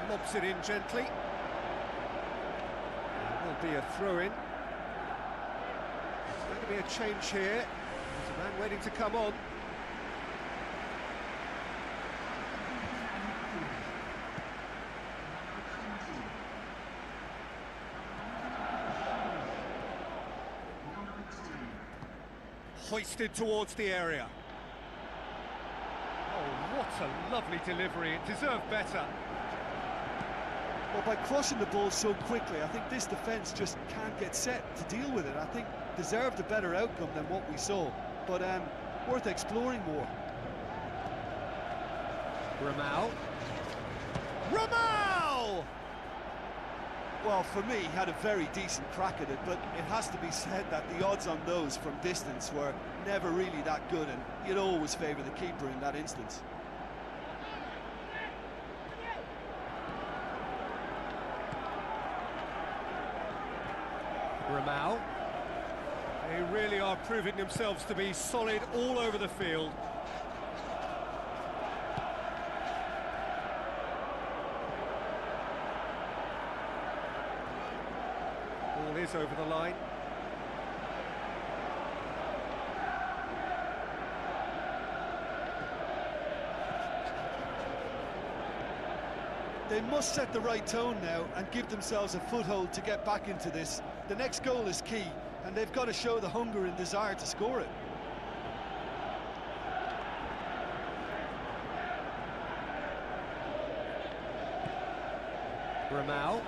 Lobs it in gently. There'll be a throw-in. There's going to be a change here. There's a man waiting to come on. Hoisted towards the area. Oh, what a lovely delivery. It deserved better. Well, by crushing the ball so quickly, I think this defence just can't get set to deal with it. I think deserved a better outcome than what we saw, but worth exploring more. Ramal. Ramal! Well, for me, he had a very decent crack at it, but it has to be said that the odds on those from distance were never really that good, and you'd always favour the keeper in that instance. Ramau. They really are proving themselves to be solid all over the field. Ball is over the line. They must set the right tone now and give themselves a foothold to get back into this. The next goal is key, and they've got to show the hunger and desire to score it. Ramau.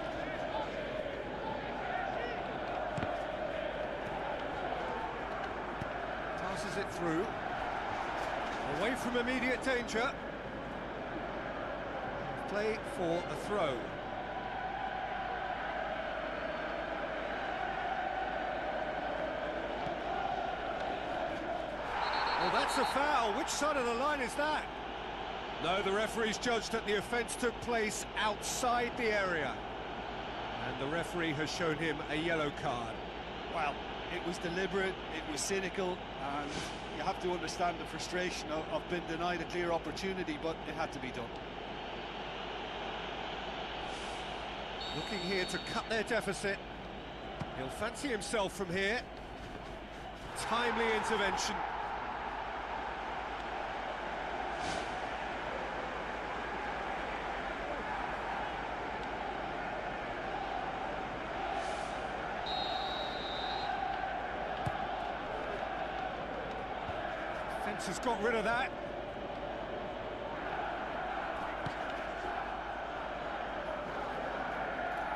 Passes it through. Away from immediate danger. Play for a throw. Well, that's a foul. Which side of the line is that? No, the referee's judged that the offence took place outside the area. And the referee has shown him a yellow card. Well, it was deliberate, it was cynical, and you have to understand the frustration of being denied a clear opportunity, but it had to be done. Looking here to cut their deficit. He'll fancy himself from here. Timely intervention. Defence has got rid of that.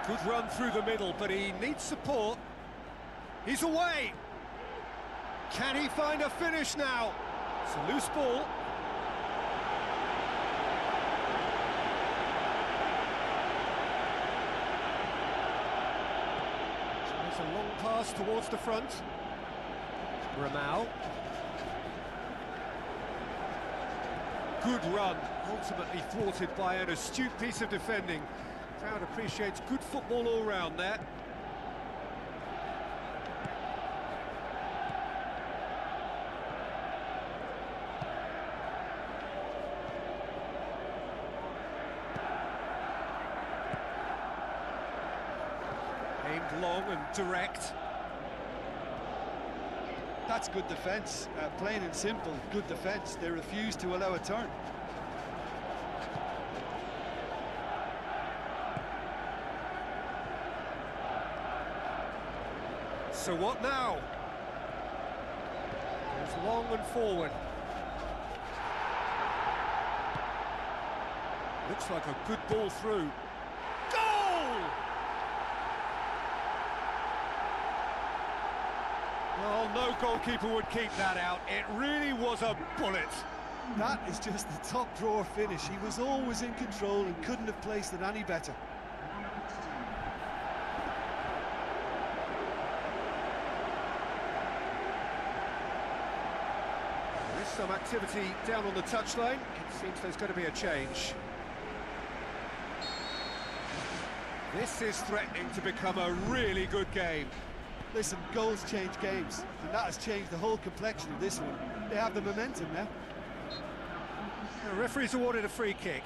Good run through the middle, but he needs support. He's away. Can he find a finish now? It's a loose ball. It's a long pass towards the front. Ramau. Good run, ultimately thwarted by an astute piece of defending. Crowd appreciates good football all round there. Aimed long and direct. That's good defence, plain and simple, good defence. They refuse to allow a turn. So what now? Goes long and forward. Looks like a good ball through. Goal! Well, no goalkeeper would keep that out. It really was a bullet. That is just the top drawer finish. He was always in control and couldn't have placed it any better. Some activity down on the touchline. It seems there's going to be a change. This is threatening to become a really good game. Listen, goals change games, and that has changed the whole complexion of this one. They have the momentum now. The referee's awarded a free kick.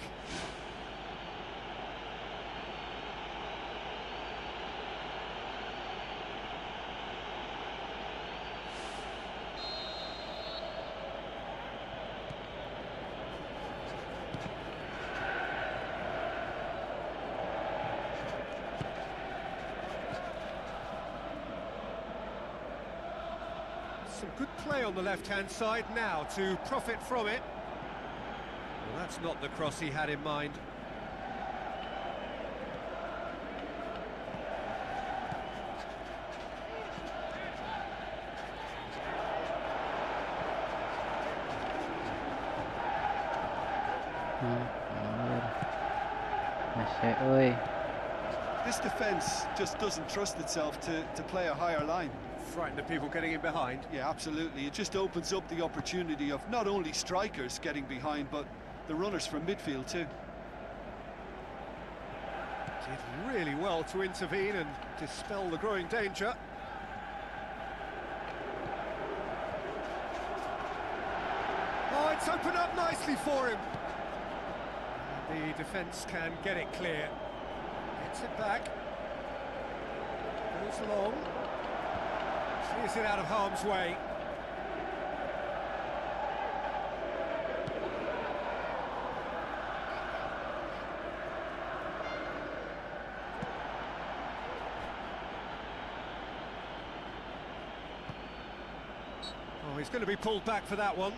Some good play on the left-hand side now to profit from it. Well, that's not the cross he had in mind. Masih, oi. This defence just doesn't trust itself to play a higher line. Frightened of people getting in behind. Yeah, absolutely. It just opens up the opportunity of not only strikers getting behind, but the runners from midfield too. Did really well to intervene and dispel the growing danger. Oh, it's opened up nicely for him. The defence can get it clear. Gets it back. Goes along. Clears it out of harm's way. Oh, he's going to be pulled back for that one.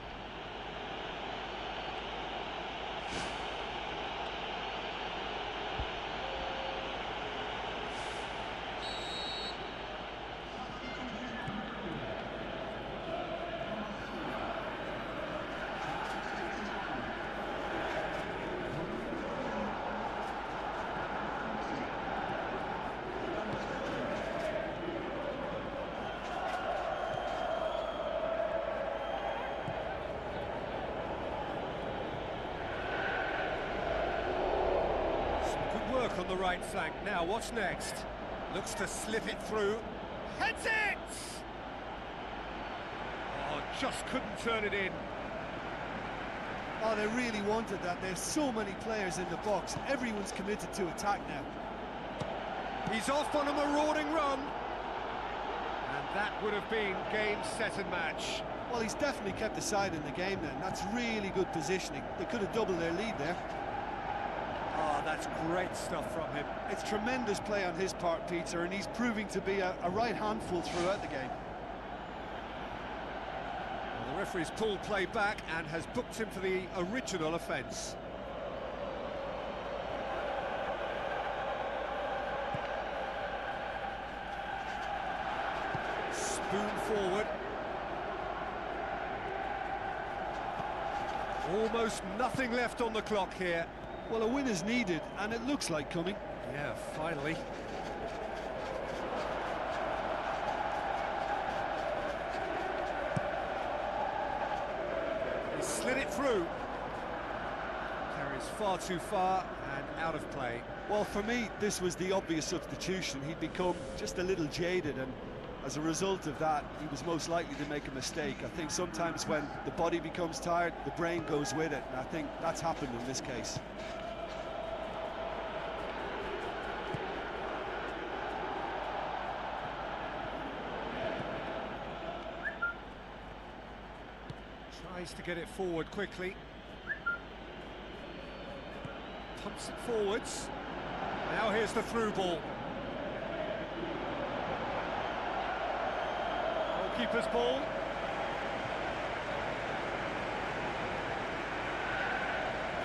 On the right flank. Now, what's next? Looks to slip it through. Heads it! Oh, just couldn't turn it in. Oh, they really wanted that. There's so many players in the box. Everyone's committed to attack now. He's off on a marauding run. And that would have been game, set and match. Well, he's definitely kept the side in the game then. That's really good positioning. They could have doubled their lead there. Oh, that's great stuff from him. It's tremendous play on his part, Peter, and he's proving to be a right handful throughout the game. Well, the referee's pulled play back and has booked him for the original offence. Spoon forward. Almost nothing left on the clock here. Well, a win is needed, and it looks like coming. Yeah, finally. He slid it through. Carries far too far and out of play. Well, for me, this was the obvious substitution. He'd become just a little jaded, and as a result of that, he was most likely to make a mistake. I think sometimes when the body becomes tired, the brain goes with it, and I think that's happened in this case. Tries to get it forward quickly. Pumps it forwards. Now here's the through ball. Goalkeeper's ball.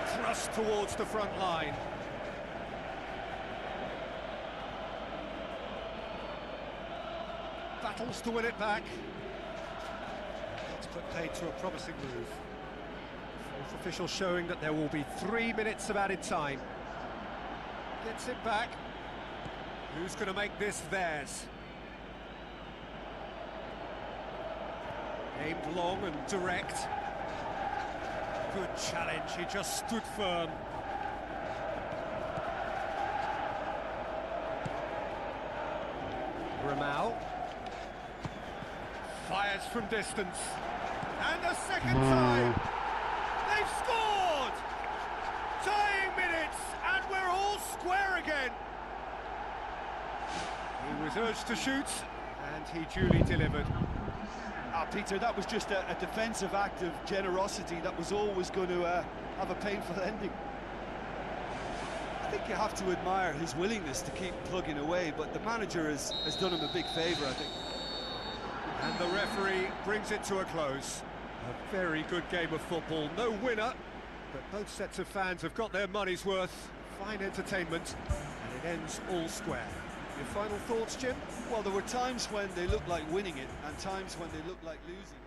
Thrust towards the front line. Battles to win it back. It's put paid to a promising move. Fourth official showing that there will be 3 minutes of added time. Gets it back. Who's going to make this theirs? Aimed long and direct. Good challenge, he just stood firm. Ramau. Fires from distance. And a second time. They've scored! Tying minutes, and we're all square again. He was urged to shoot, and he duly delivered. Peter, that was just a defensive act of generosity that was always going to have a painful ending. I think you have to admire his willingness to keep plugging away, but the manager has done him a big favour, I think. And the referee brings it to a close. A very good game of football, no winner, but both sets of fans have got their money's worth. Fine entertainment, and it ends all square. Your final thoughts, Jim? Well, there were times when they looked like winning it, and times when they looked like losing.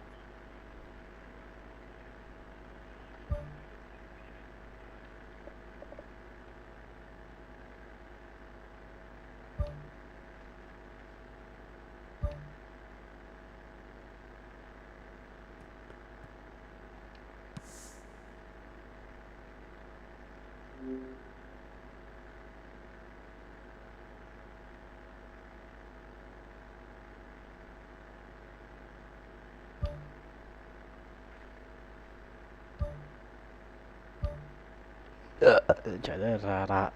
Cedera.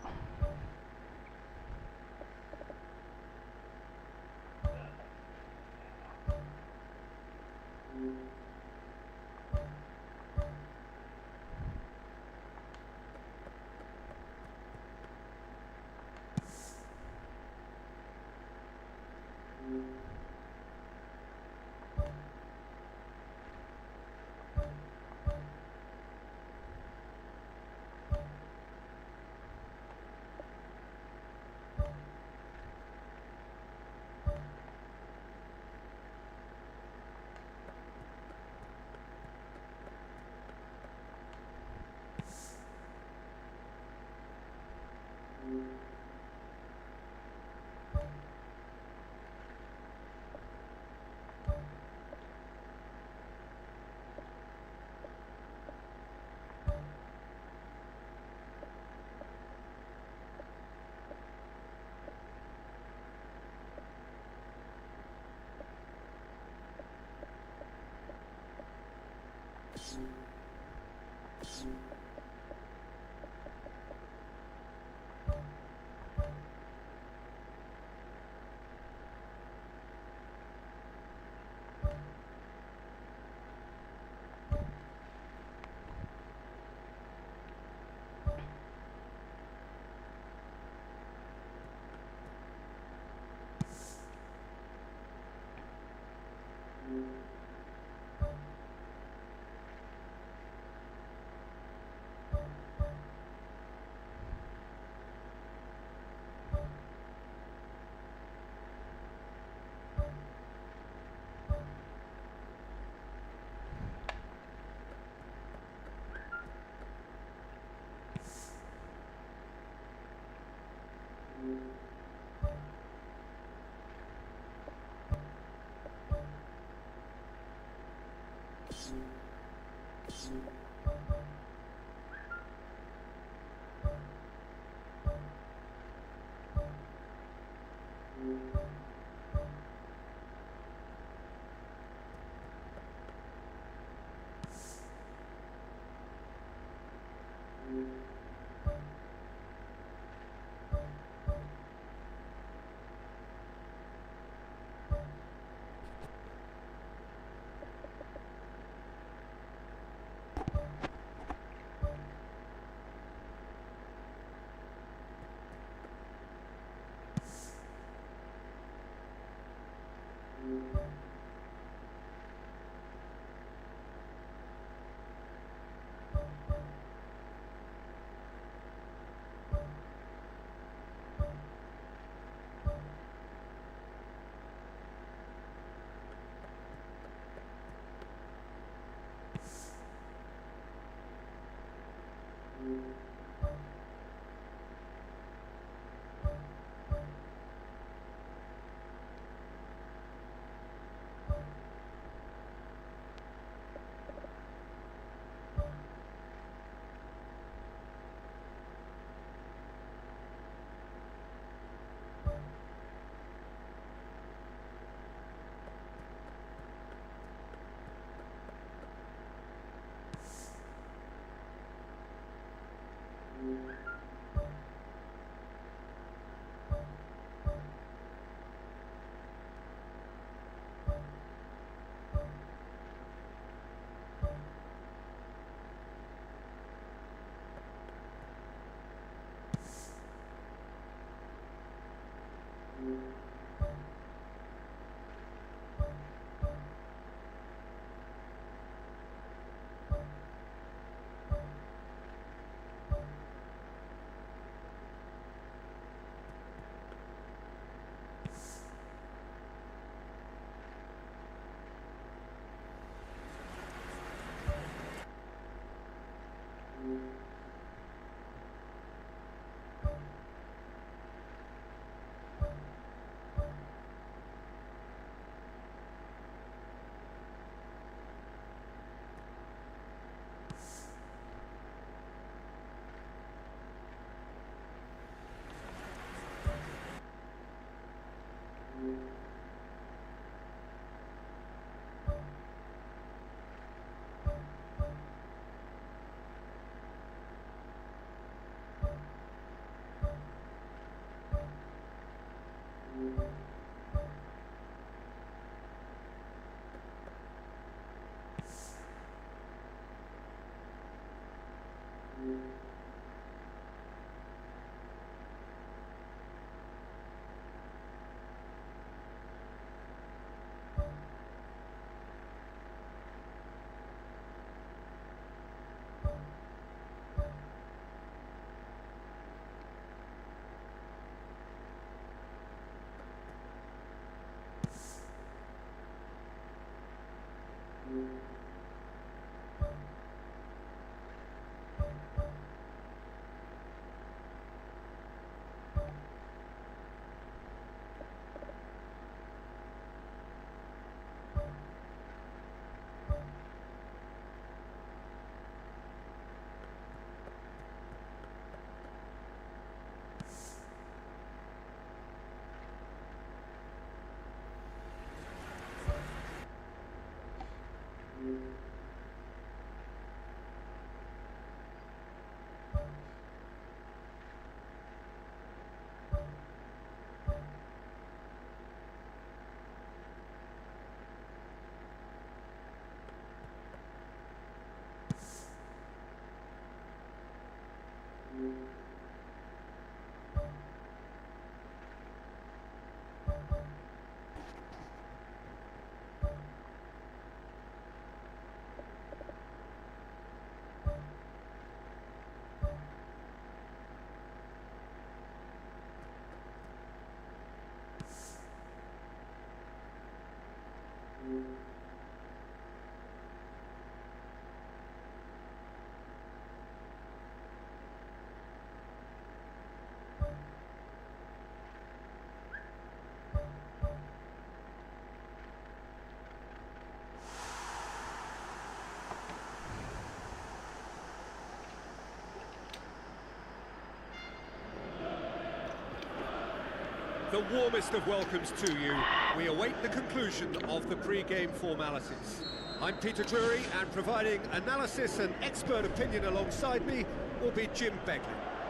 The warmest of welcomes to you. We await the conclusion of the pre-game formalities. I'm Peter Drury, and providing analysis and expert opinion alongside me will be Jim Beglin.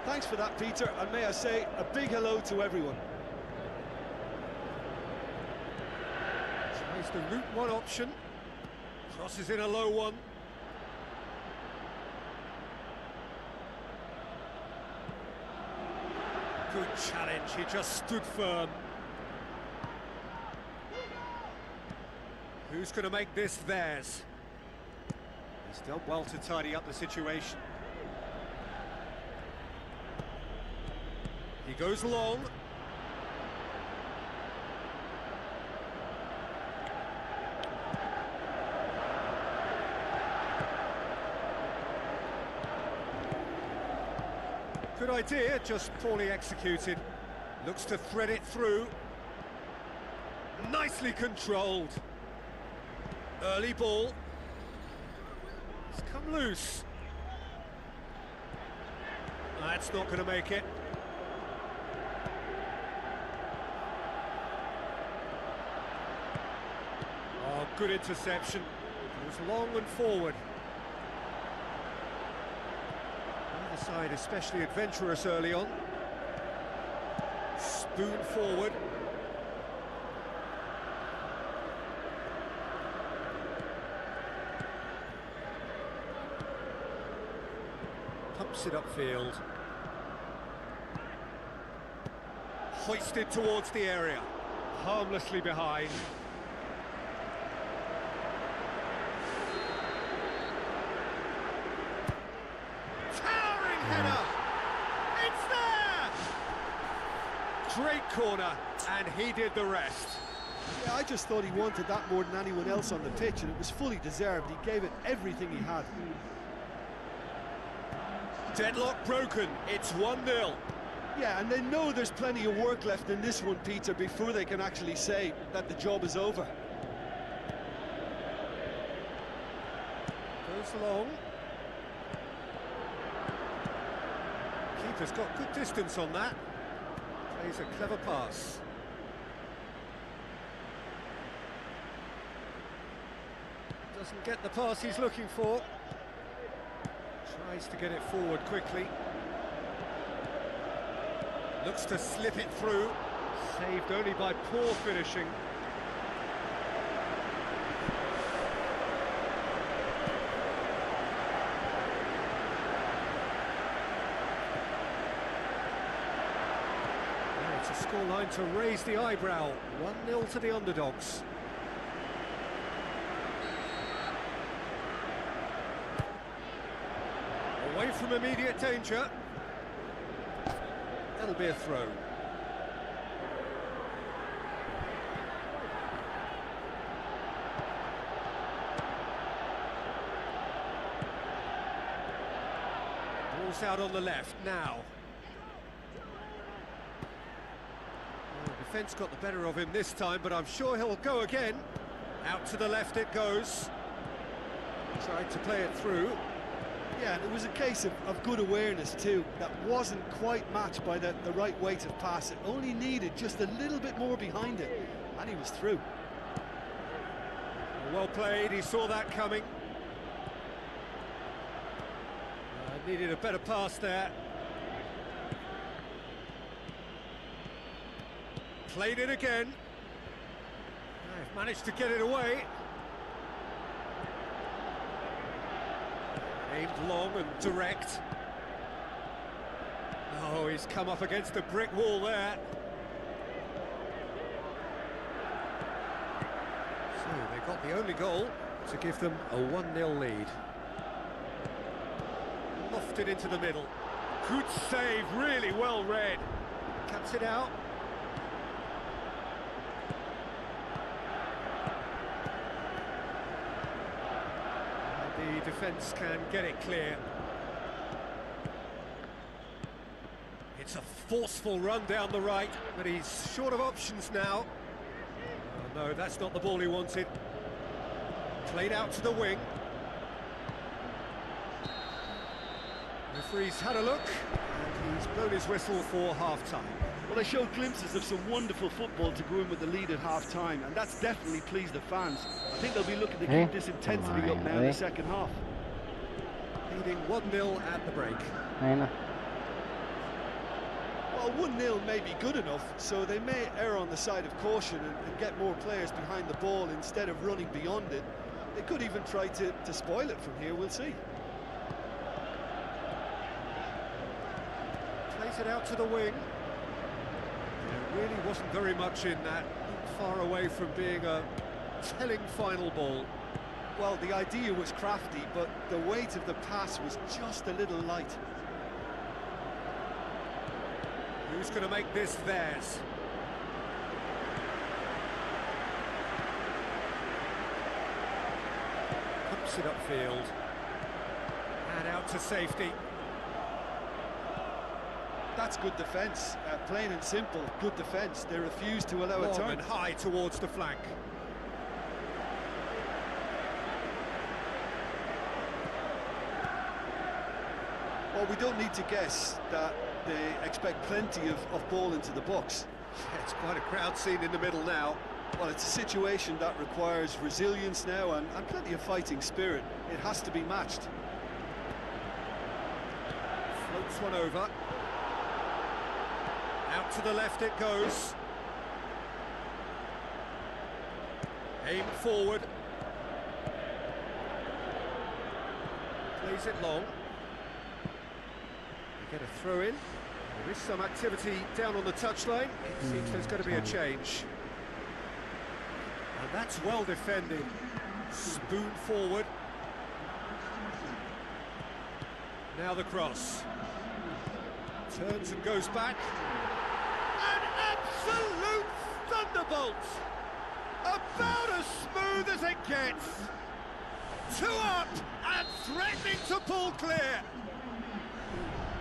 Thanks for that, Peter, and may I say a big hello to everyone. Tries the route one option, crosses in a low one. Good challenge, he just stood firm. Who's going to make this theirs? He's done well to tidy up the situation. He goes long. Good idea, just poorly executed. Looks to thread it through. Nicely controlled. Early ball. It's come loose. That's not going to make it. Oh, good interception. It was long and forward. Either side especially adventurous early on. Spoon forward. Pumps it upfield. Hoisted towards the area. Harmlessly behind. Towering header! It's there! Great corner, and he did the rest. Yeah, I just thought he wanted that more than anyone else on the pitch, and it was fully deserved. He gave it everything he had. Deadlock broken, it's 1-0. Yeah, and they know there's plenty of work left in this one, Peter, before they can actually say that the job is over. Goes long. Keeper's got good distance on that. Plays a clever pass. Doesn't get the pass he's looking for. Tries to get it forward quickly. Looks to slip it through. Saved only by poor finishing. Yeah, it's a scoreline to raise the eyebrow. 1-0 to the underdogs. Away from immediate danger. That'll be a throw. Tembus out on the left now. Well, the defence got the better of him this time, but I'm sure he'll go again. Out to the left it goes. Tried to play it through. Yeah, and it was a case of good awareness too. That wasn't quite matched by the right weight of pass. It only needed just a little bit more behind it, and he was through. Well played, he saw that coming. Needed a better pass there. Played it again. They've managed to get it away. Aimed long and direct. Oh, he's come up against a brick wall there. So they got the only goal to give them a 1-0 lead. Lofted into the middle. Good save, really well read. Cuts it out. The defence can get it clear. It's a forceful run down the right, but he's short of options now. Oh, no, that's not the ball he wanted. Played out to the wing. Referee's had a look, and he's blown his whistle for half-time. Well, they showed glimpses of some wonderful football to go in with the lead at half-time, and that's definitely pleased the fans. I think they'll be looking to keep this intensity up now in the second half. Leading 1-0 at the break. Well, 1-0 may be good enough, so they may err on the side of caution and get more players behind the ball instead of running beyond it. They could even try to spoil it from here, we'll see. Plays it out to the wing. There really wasn't very much in that, not far away from being a telling final ball. Well, the idea was crafty, but the weight of the pass was just a little light. Who's going to make this theirs? Pumps it upfield. And out to safety. That's good defence, plain and simple, good defence. They refused to allow a turn. And high towards the flank. Well, we don't need to guess that they expect plenty of ball into the box. It's quite a crowd scene in the middle now. Well, it's a situation that requires resilience now and plenty of fighting spirit. It has to be matched. Floats one over. Out to the left it goes. Aimed forward. Plays it long. They get a throw in. There is some activity down on the touchline. It seems there's going to be a change. And that's well defended. Spoon forward. Now the cross. Turns and goes back. An absolute thunderbolt! About as smooth as it gets. 2 up and threatening to pull clear.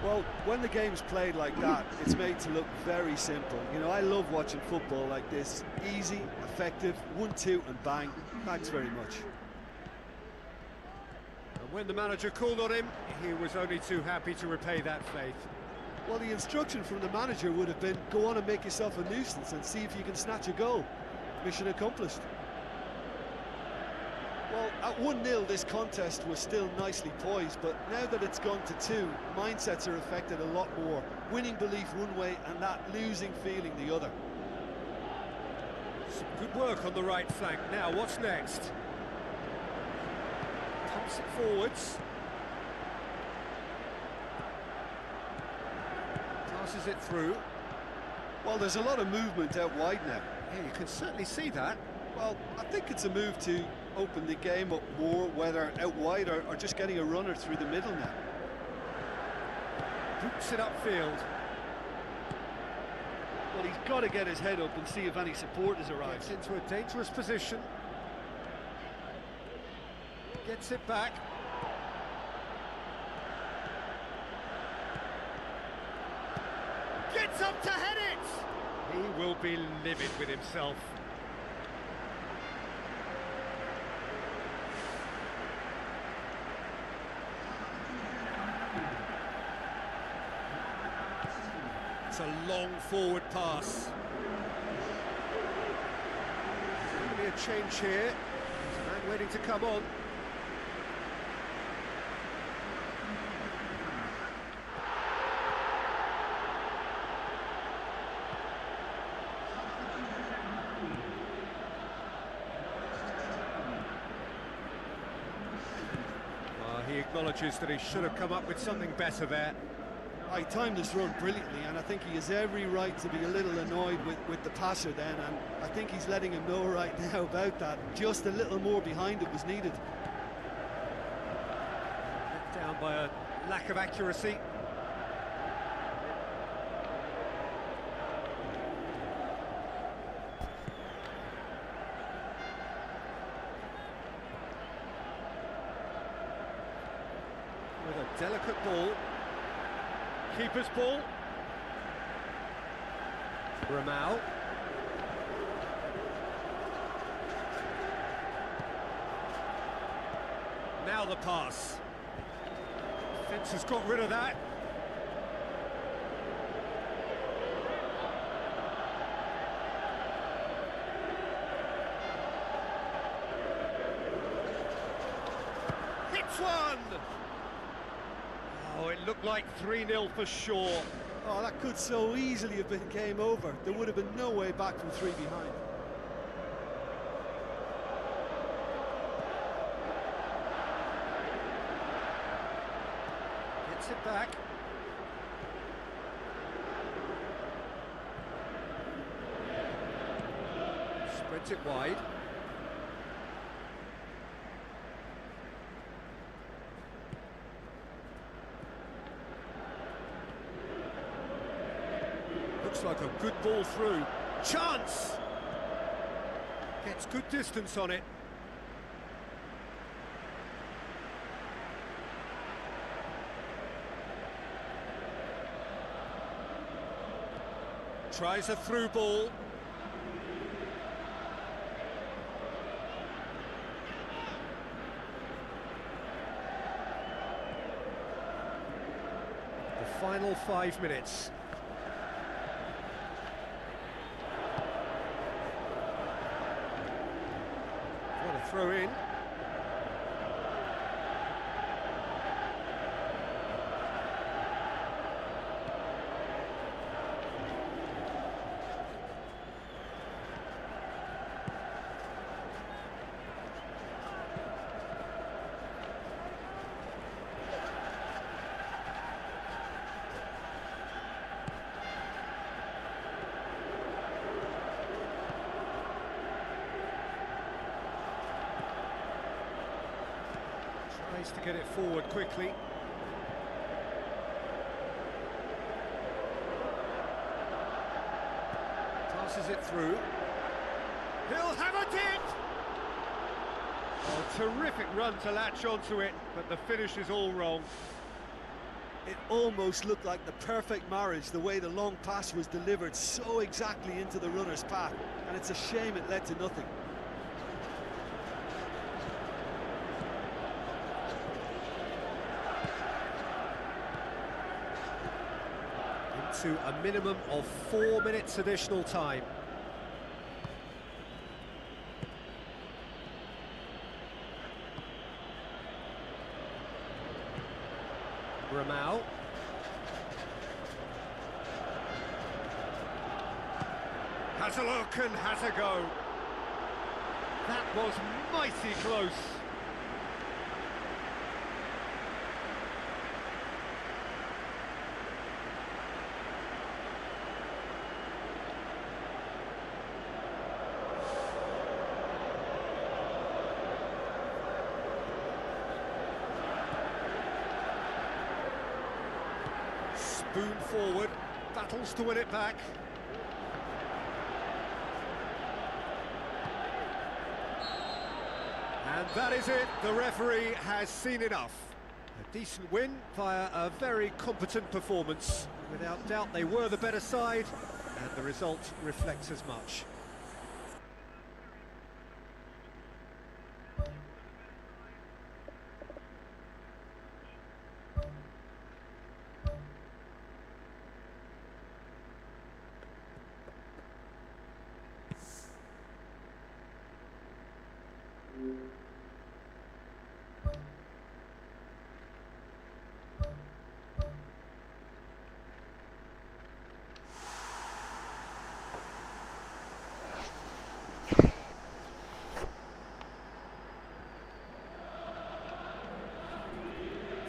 Well, when the game's played like that, it's made to look very simple. You know, I love watching football like this. Easy, effective, 1-2 and bang. Thanks very much. And when the manager called on him, he was only too happy to repay that faith. Well, the instruction from the manager would have been, go on and make yourself a nuisance and see if you can snatch a goal. Mission accomplished. Well, at 1-0, this contest was still nicely poised, but now that it's gone to 2, mindsets are affected a lot more. Winning belief one way and that losing feeling the other. Some good work on the right flank. Now, what's next? Pumps it forwards. Passes it through. Well, there's a lot of movement out wide now. Yeah, you can certainly see that. Well, I think it's a move to open the game up more, whether out wide or just getting a runner through the middle now. Boots it upfield. Well, he's got to get his head up and see if any support has arrived. Gets into a dangerous position. Gets it back. Gets up to head it! He will be livid with himself. It's a long forward pass. There'll be a change here. There's a man waiting to come on. He acknowledges that he should have come up with something better there. He timed this run brilliantly, and I think he has every right to be a little annoyed with the passer then, and I think he's letting him know right now about that. Just a little more behind it was needed. Let down by a lack of accuracy. With a delicate ball. Keeper's ball. Ramau. Now the pass. Defence has got rid of that. Hits one! Oh, it looked like 3-0 for sure. Oh, that could so easily have been game over. There would have been no way back from 3 behind. Gets it back. Spreads it wide. Looks like a good ball through. Chance! Gets good distance on it. Tries a through ball. The final 5 minutes. What a throw in. Tries to get it forward quickly. Passes it through. He'll have a dip! Oh, terrific run to latch onto it, but the finish is all wrong. It almost looked like the perfect marriage, the way the long pass was delivered so exactly into the runner's path, and it's a shame it led to nothing. To a minimum of 4 minutes additional time. Ramau. Has a look and has a go. That was mighty close. Spoon forward, battles to win it back. And that is it, the referee has seen enough. A decent win via a very competent performance. Without doubt, they were the better side, and the result reflects as much.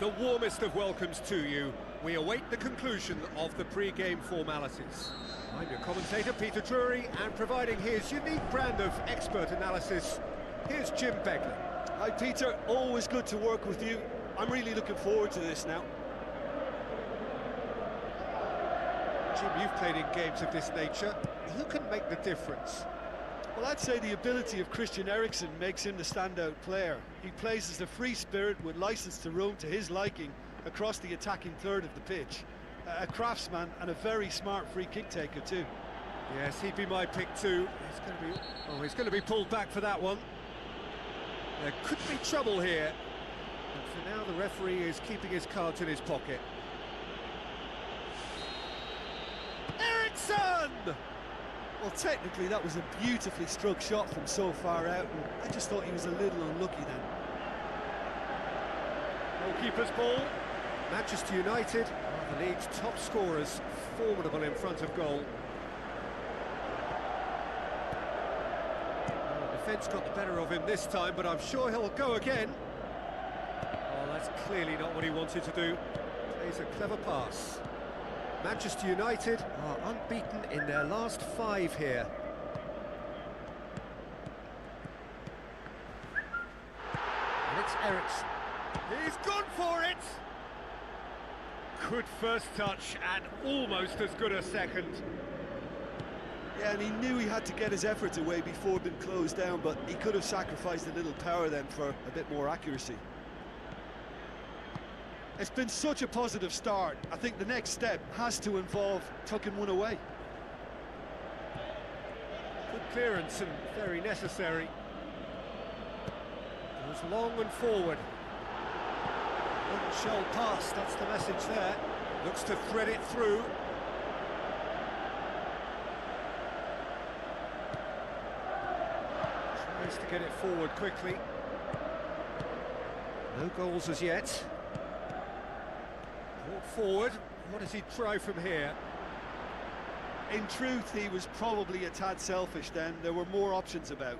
The warmest of welcomes to you. We await the conclusion of the pre-game formalities. I'm your commentator, Peter Drury, and providing his unique brand of expert analysis, here's Jim Beglin. Hi Peter, always good to work with you. I'm really looking forward to this now. Jim, you've played in games of this nature. Who can make the difference? Well, I'd say the ability of Christian Eriksen makes him the standout player. He plays as a free spirit with license to roam to his liking across the attacking third of the pitch. A craftsman and a very smart free kick taker too. Yes, he'd be my pick too. He's going to be pulled back for that one. There could be trouble here. And for now, the referee is keeping his cards in his pocket. Eriksen! Well, technically that was a beautifully struck shot from so far out, and I just thought he was a little unlucky then. Goalkeeper's ball. Manchester United are the league's top scorers, formidable in front of goal. Well, the defence got the better of him this time, but I'm sure he'll go again. Oh, that's clearly not what he wanted to do. Plays a clever pass. Manchester United are unbeaten in their last 5 here. And it's Eriksen. He's gone for it! Good first touch and almost as good a second. Yeah, and he knew he had to get his efforts away before being closed down, but he could have sacrificed a little power then for a bit more accuracy. It's been such a positive start. I think the next step has to involve tucking one away. Good clearance and very necessary. Goes long and forward. One shell pass, that's the message there. Looks to thread it through. Tries to get it forward quickly. No goals as yet. Brought forward. What does he try from here? In truth, he was probably a tad selfish then. There were more options about.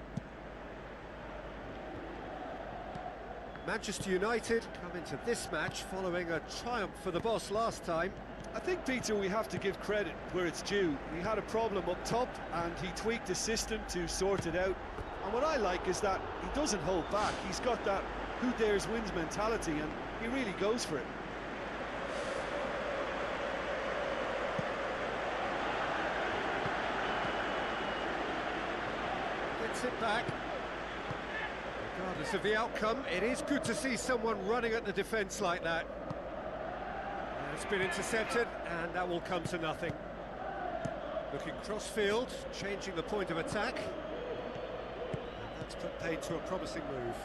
Manchester United come into this match following a triumph for the boss last time. I think, Peter, we have to give credit where it's due. He had a problem up top and he tweaked his system to sort it out. And what I like is that he doesn't hold back. He's got that who dares wins mentality and he really goes for it. Gets it back. Regardless of the outcome, it is good to see someone running at the defence like that. It's been intercepted, and that will come to nothing. Looking cross-field, changing the point of attack. And that's put paid to a promising move.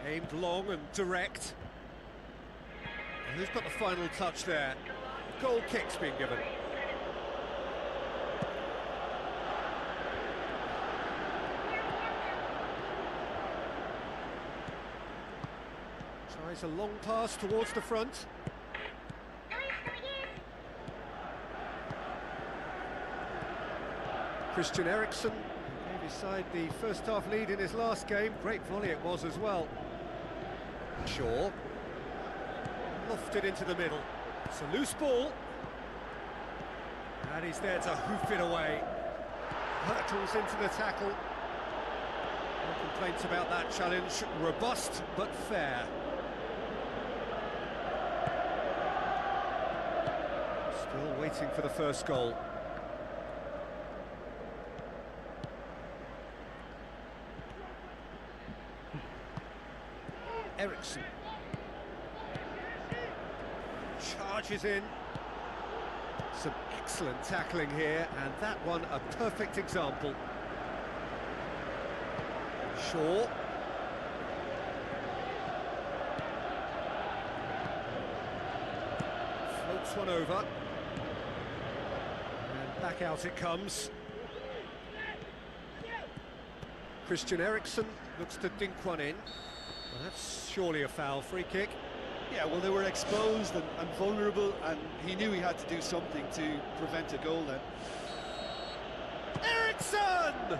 Aimed long and direct. And who's got the final touch there? Goal kick's been given. Tries a long pass towards the front. Christian Eriksen gave his side the first half lead in his last game. Great volley it was as well. Shaw. Lofted into the middle. It's a loose ball. And he's there to hoof it away. Hurtles into the tackle. No complaints about that challenge. Robust but fair. Still waiting for the first goal. Eriksen. touches in. Some excellent tackling here, and that one a perfect example. Shaw. Floats one over. And back out it comes. Christian Eriksen looks to dink one in. Well, that's surely a foul. Free kick. Yeah, well, they were exposed and vulnerable, and he knew he had to do something to prevent a goal then. Eriksen!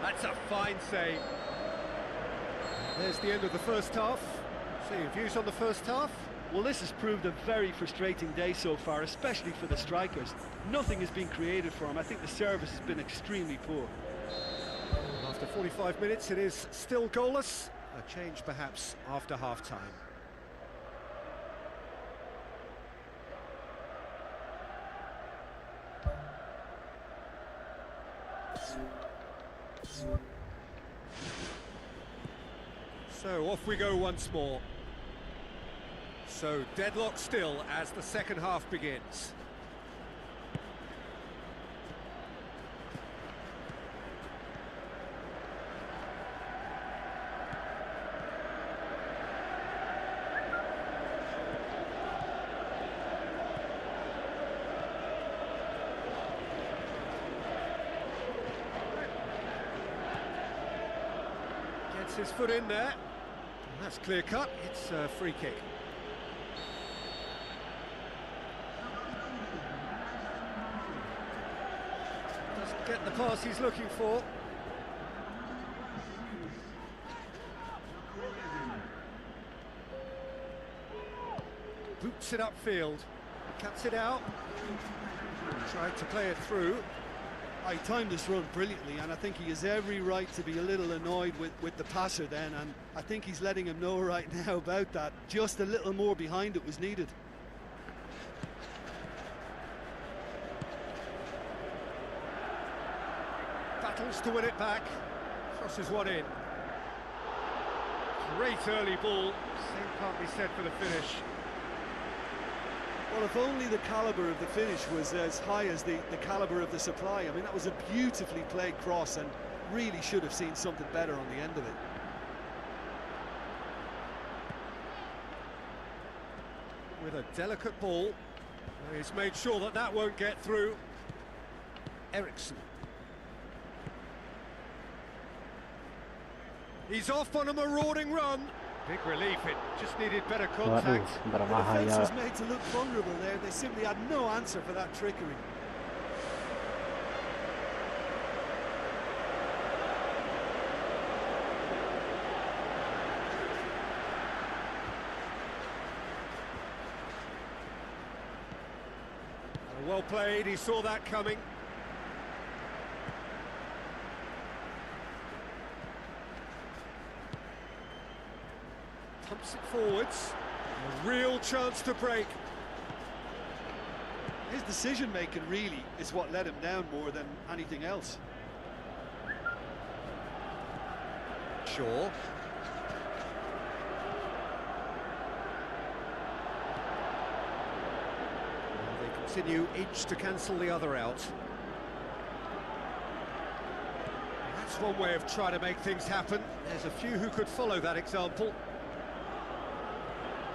That's a fine save. There's the end of the first half. So your views on the first half? Well, this has proved a very frustrating day so far, especially for the strikers. Nothing has been created for him. I think the service has been extremely poor. After 45 minutes, it is still goalless. A change perhaps after half-time. So off we go once more. So deadlock still as the second half begins. Gets his foot in there. That's clear cut. It's a free kick. Doesn't get the pass he's looking for. Boots it upfield. Cuts it out. Tried to play it through. He timed this run brilliantly, and I think he has every right to be a little annoyed with the passer then, and I think he's letting him know right now about that. Just a little more behind it was needed. Battles to win it back. Crosses one in. Great early ball. Same can't be said for the finish. Well, if only the calibre of the finish was as high as the calibre of the supply. I mean, that was a beautifully played cross, and really should have seen something better on the end of it. With a delicate ball. He's made sure that that won't get through. Eriksen. He's off on a marauding run. Big relief, it just needed better contact. The defence was made to look vulnerable there. They simply had no answer for that trickery. Well played, he saw that coming. Pumps it forwards. A real chance to break. His decision-making really is what let him down more than anything else. Shaw. They continue each to cancel the other out. That's one way of trying to make things happen. There's a few who could follow that example.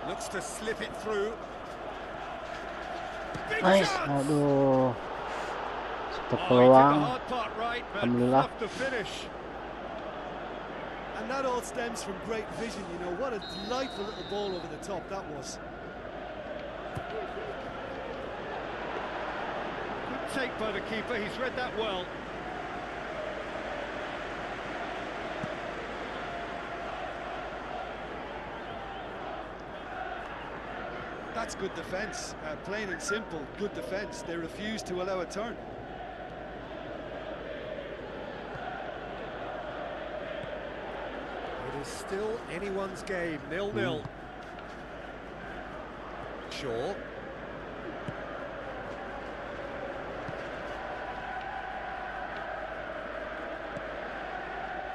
Looks to slip it through. Big Nice. chance! Aduh. Satu Oh, he did the peluang. hard part right, but Alhamdulillah. tough to finish. And that all stems from great vision, you know. What a delightful little ball over the top that was. Good take by the keeper, he's read that well. That's good defence, plain and simple, good defence. They refused to allow a turn. It is still anyone's game, 0-0. Shaw.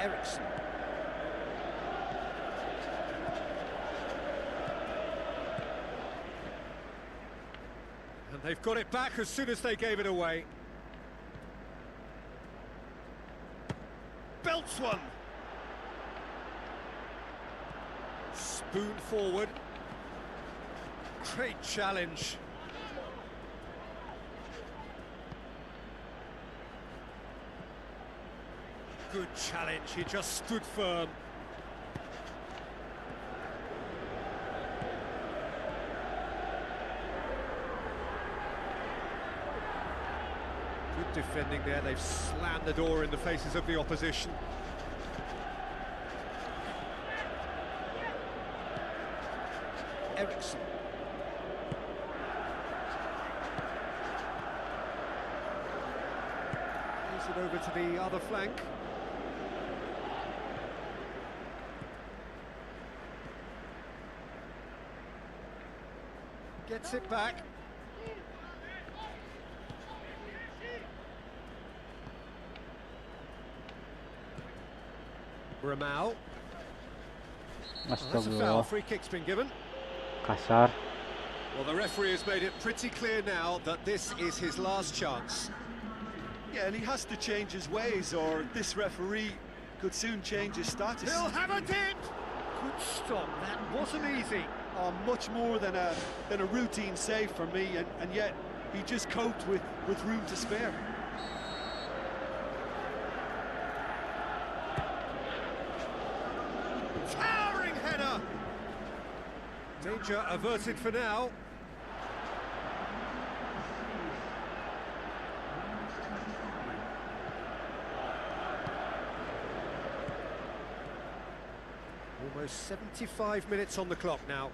Eriksen. And they've got it back as soon as they gave it away. Belts one. Spoon forward. Great challenge. Good challenge, he just stood firm. Good defending there, they've slammed the door in the faces of the opposition. Ericsson. Plays it over to the other flank. Gets it back. Ramau. That's a foul. Free kick's been given. Kasar. Well, the referee has made it pretty clear now that this is his last chance. Yeah, and he has to change his ways, or this referee could soon change his status. He'll have a dip! Good stop, that wasn't easy. Much more than a routine save for me, and yet he just coped with room to spare. Towering header! Danger averted for now. Almost 75 minutes on the clock now.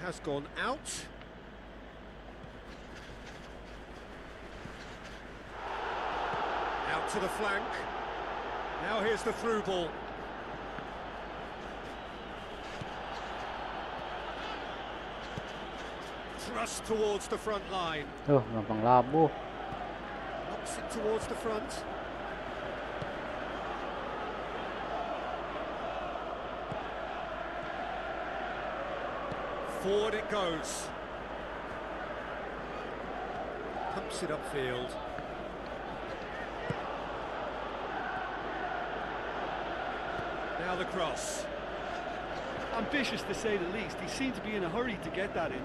Has gone out. Out to the flank. Now here's the through ball. Thrust towards the front line. Oh, gampang labuh. Knocks it towards the front. Forward it goes. Pumps it upfield. Now the cross. Ambitious to say the least. He seemed to be in a hurry to get that in.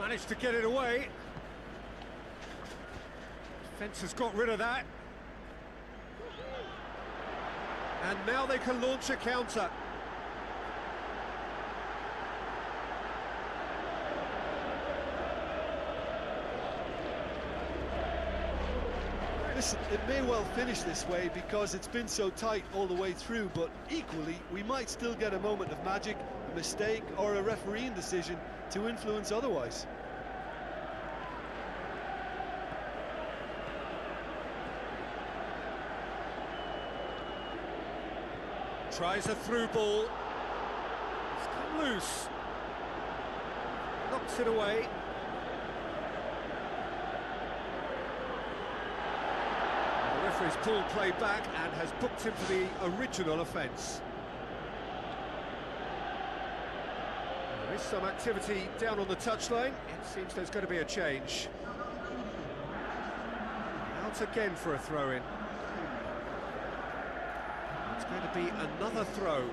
Managed to get it away. Defence has got rid of that. And now they can launch a counter. Listen, it may well finish this way because it's been so tight all the way through, but equally, we might still get a moment of magic, a mistake, or a refereeing decision to influence otherwise. Tries a through ball. It's come loose. Knocks it away. The referee's pulled play back and has booked him for the original offence. There is some activity down on the touchline. It seems there's going to be a change. Out again for a throw-in. It's going to be another throw.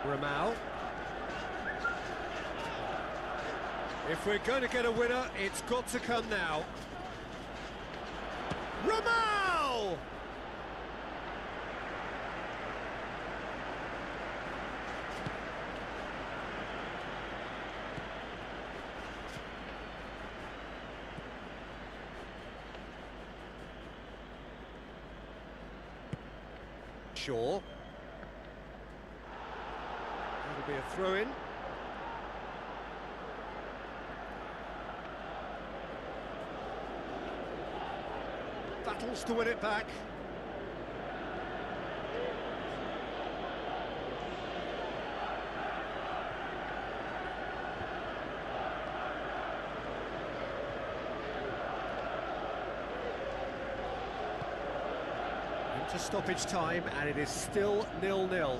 Ramau. If we're going to get a winner, it's got to come now. Ramau! Shaw. be a throw-in. Battles to win it back. Into stoppage time, and it is still 0-0.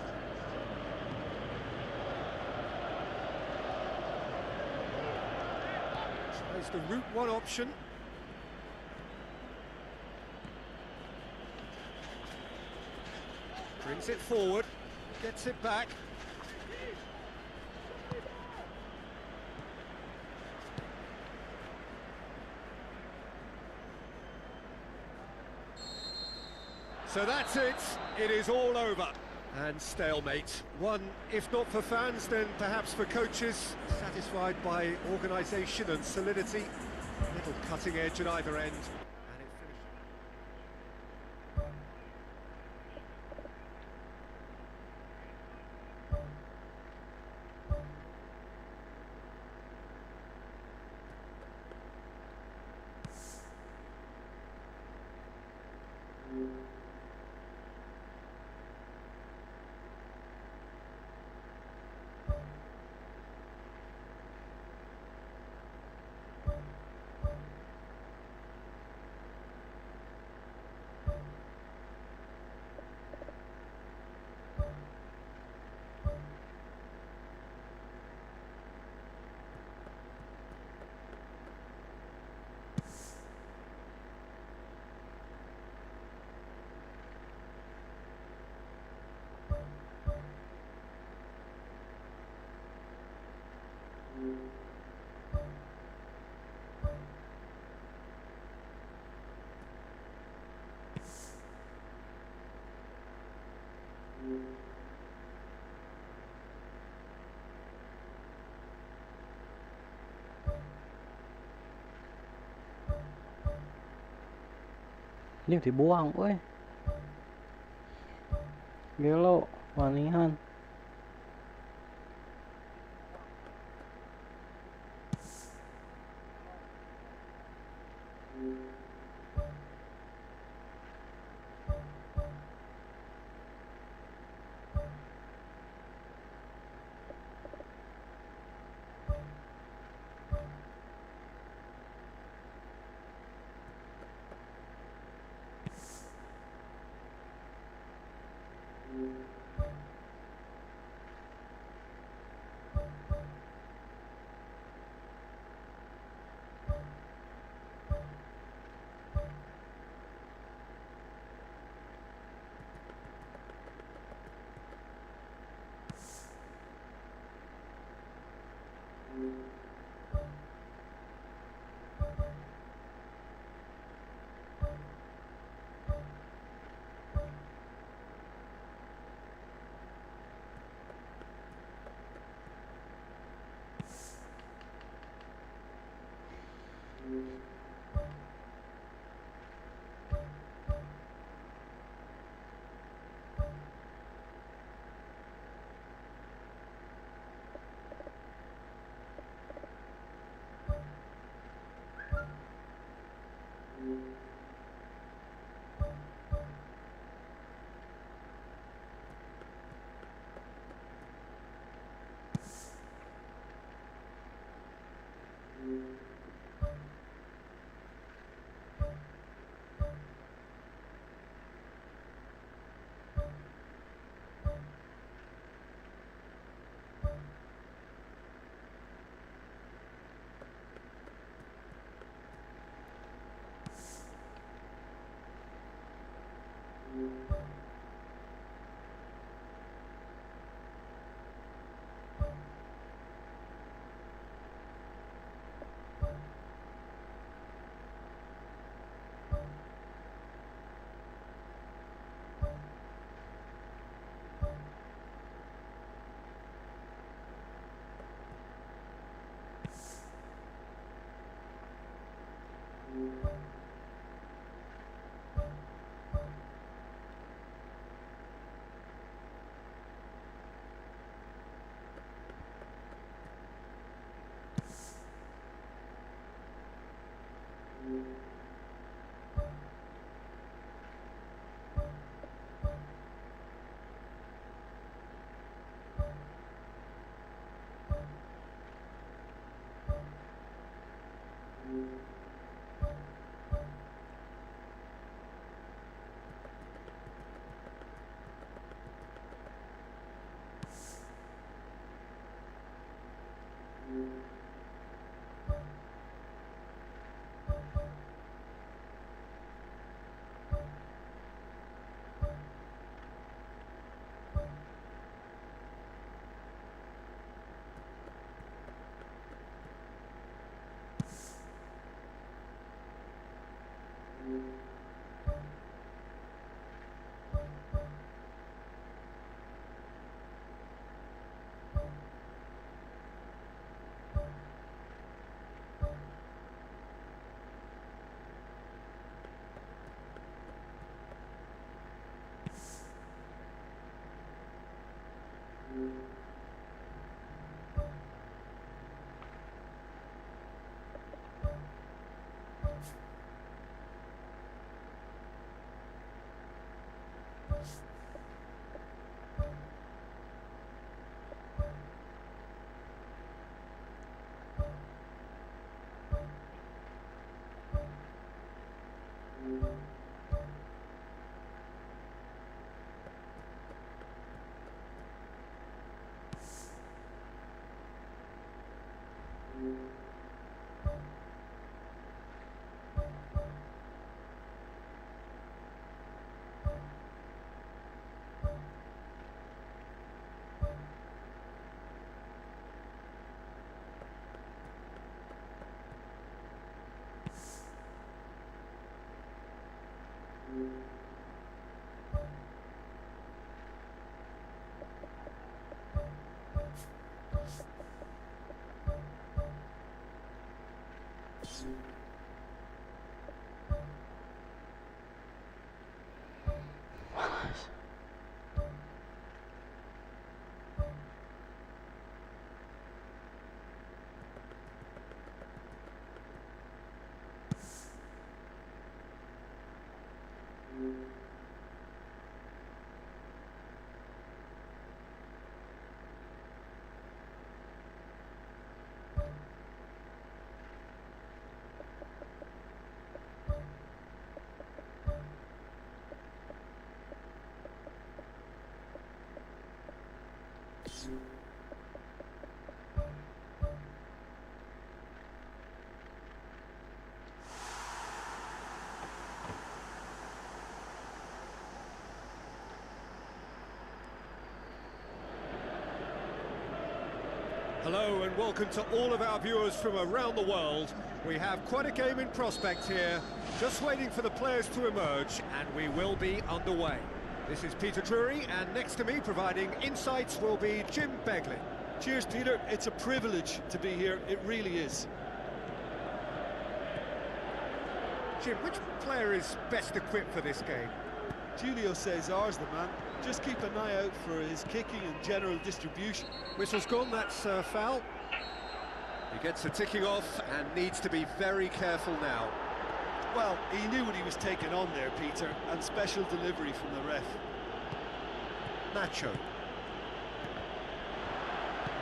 Tries the route one option. Brings it forward, gets it back. So that's it, it is all over. And stalemate. One, if not for fans, then perhaps for coaches, satisfied by organisation and solidity. Little cutting edge at either end. And it finished. Ini dibuang, woi. Gelo, wanihan. Hello and welcome to all of our viewers from around the world. We have quite a game in prospect here, just waiting for the players to emerge, and we will be underway. This is Peter Drury, and next to me providing insights will be Jim Beglin. Cheers, Peter. It's a privilege to be here. It really is. Jim, which player is best equipped for this game? Julio Cesar's the man. Just keep an eye out for his kicking and general distribution. Whistle's gone, that's foul. He gets the ticking off and needs to be very careful now. Well, he knew what he was taking on there, Peter, and special delivery from the ref. Nacho.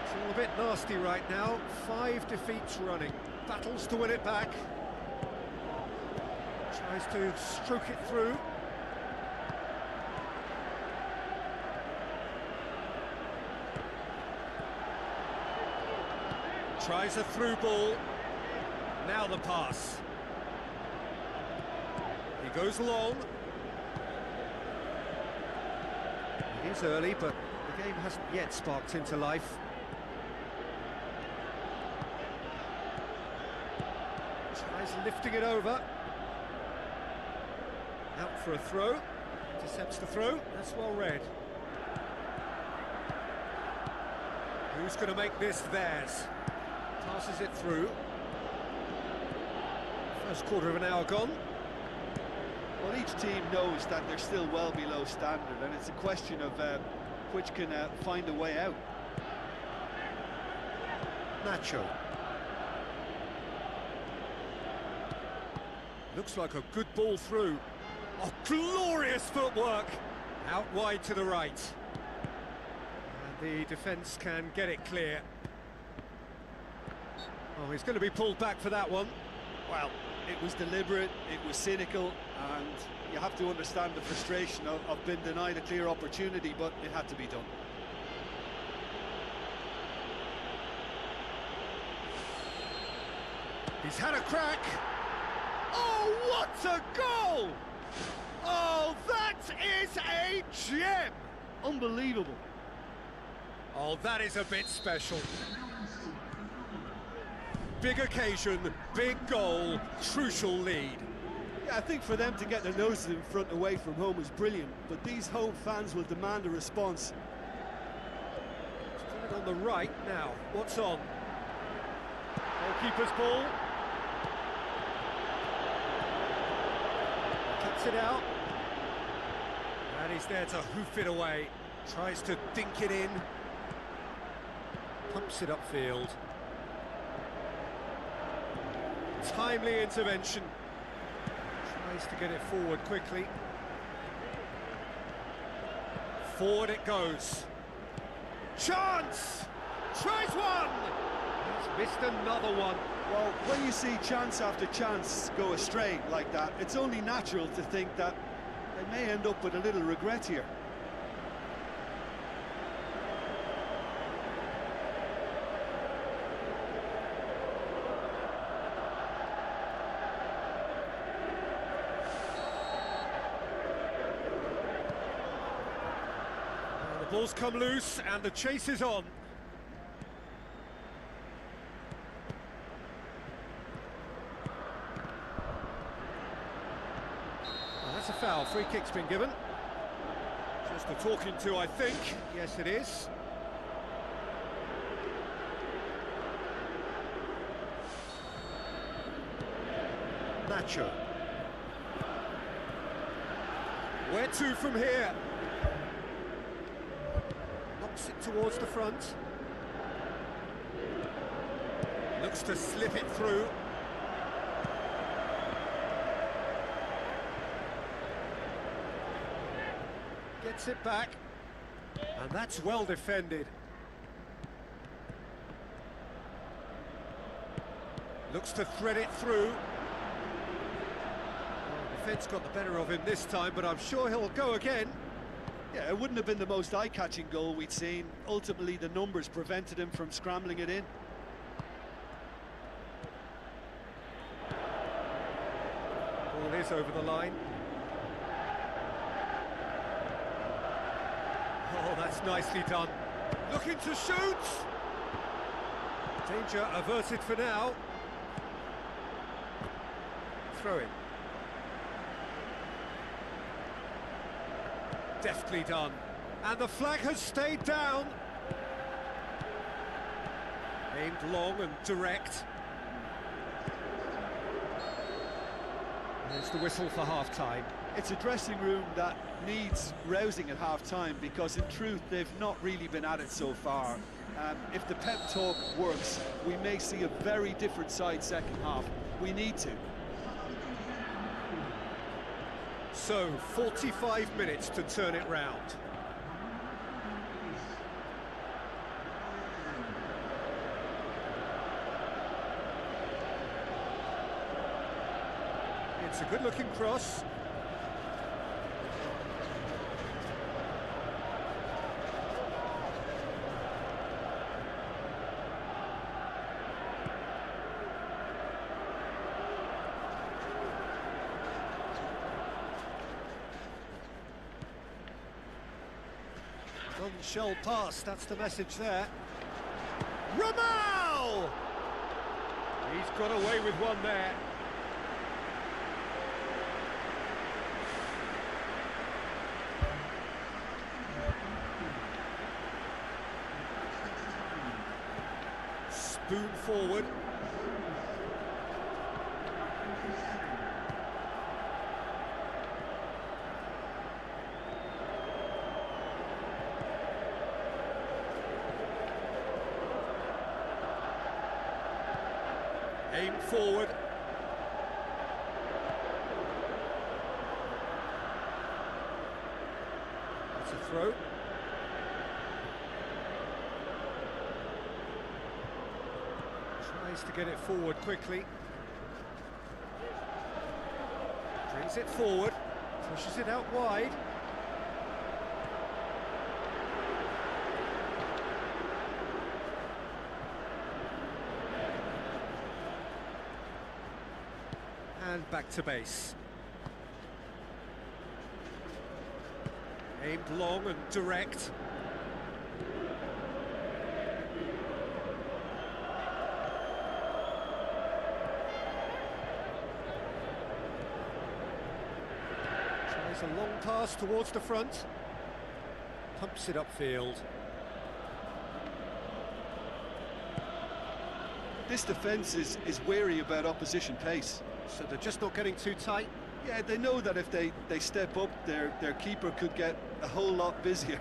It's all a bit nasty right now. 5 defeats running. Battles to win it back. Tries to stroke it through. Tries a through ball. Now the pass. He goes long. It is early, but the game hasn't yet sparked into life. Tries lifting it over. Out for a throw. Intercepts the throw. That's well read. Who's going to make this theirs? Passes it through. First quarter of an hour gone. Well, each team knows that they're still well below standard, and it's a question of which can find a way out. Nacho. Looks like a good ball through. Oh, glorious footwork! Out wide to the right. And the defence can get it clear. Oh, he's going to be pulled back for that one. Well, it was deliberate, it was cynical, and you have to understand the frustration of being denied a clear opportunity, but it had to be done. He's had a crack. Oh, what a goal! Oh, that is a gem! Unbelievable. Oh, that is a bit special. Big occasion, big goal, crucial lead. Yeah, I think for them to get their noses in front away from home is brilliant, but these home fans will demand a response. Put it on the right now. What's on? Goalkeeper's ball. Cuts it out. And he's there to hoof it away. Tries to dink it in. Pumps it upfield. Timely intervention. Tries to get it forward quickly. Forward it goes. Chance! Tries one! He's missed another one. Well, when you see chance after chance go astray like that, it's only natural to think that they may end up with a little regret here. The ball's come loose and the chase is on. Well, that's a foul. Free kick's been given. Just a talking to, I think. Yes, it is. Nacho. Where to from here? Knocks it towards the front. Looks to slip it through. Gets it back. And that's well defended. Looks to thread it through. Defence got the better of him this time, but I'm sure he'll go again. Yeah, it wouldn't have been the most eye-catching goal we'd seen. Ultimately, the numbers prevented him from scrambling it in. Ball is over the line. Oh, that's nicely done. Looking to shoot! Danger averted for now. Throw in. Deftly done. And the flag has stayed down. Aimed long and direct. There's the whistle for half-time. It's a dressing room that needs rousing at half-time because, in truth, they've not really been at it so far. If the pep talk works, we may see a very different side second half. We need to. So, 45 minutes to turn it round. It's a good-looking cross. None shall pass, that's the message there. Ramal! He's got away with one there. Spoon forward. Aim forward. That's a throw. Tries to get it forward quickly. Brings it forward. Pushes it out wide. And back to base. Aimed long and direct. Plays a long pass towards the front. Pumps it upfield. This defence is wary about opposition pace. So they're just not getting too tight. Yeah, they know that if they step up, their keeper could get a whole lot busier.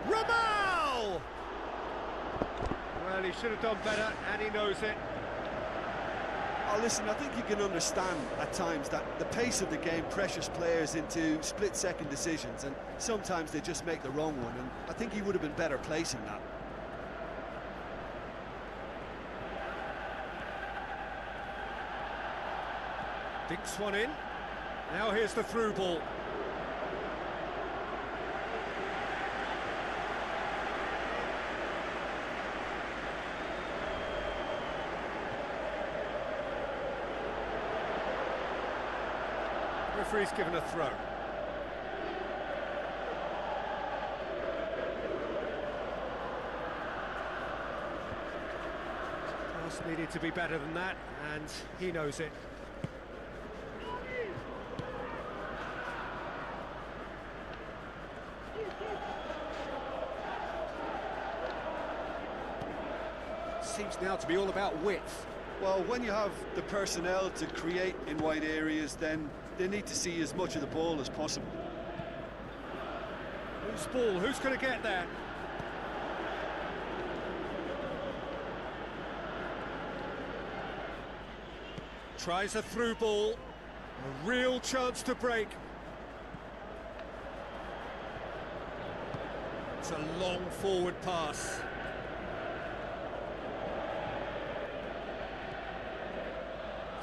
Ramal! Well, he should have done better, and he knows it. Oh, listen, I think you can understand at times that the pace of the game pressures players into split-second decisions, and sometimes they just make the wrong one, and I think he would have been better placing that. Dinks one in. Now here's the through ball. Referee's given a throw. Pass needed to be better than that, and he knows it. Seems now to be all about width. Well, when you have the personnel to create in wide areas, then they need to see as much of the ball as possible. Who's ball? Who's going to get there? Tries a through ball. A real chance to break. It's a long forward pass.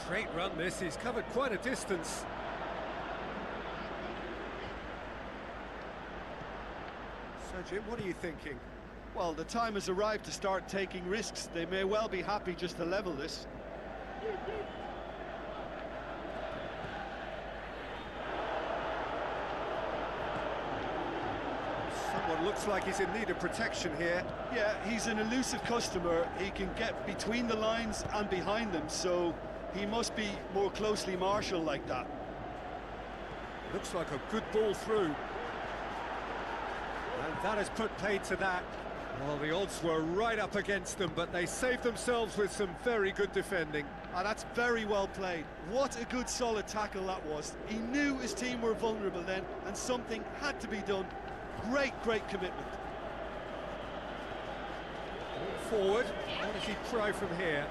Great run this, he's covered quite a distance. So Jim, what are you thinking? Well, the time has arrived to start taking risks. They may well be happy just to level this. Someone looks like he's in need of protection here. Yeah, he's an elusive customer. He can get between the lines and behind them, so he must be more closely marshalled like that. Looks like a good ball through. And that has put paid to that. Well, the odds were right up against them, but they saved themselves with some very good defending. And that's very well played. What a good solid tackle that was. He knew his team were vulnerable then, and something had to be done. Great commitment. Forward, what does he try from here?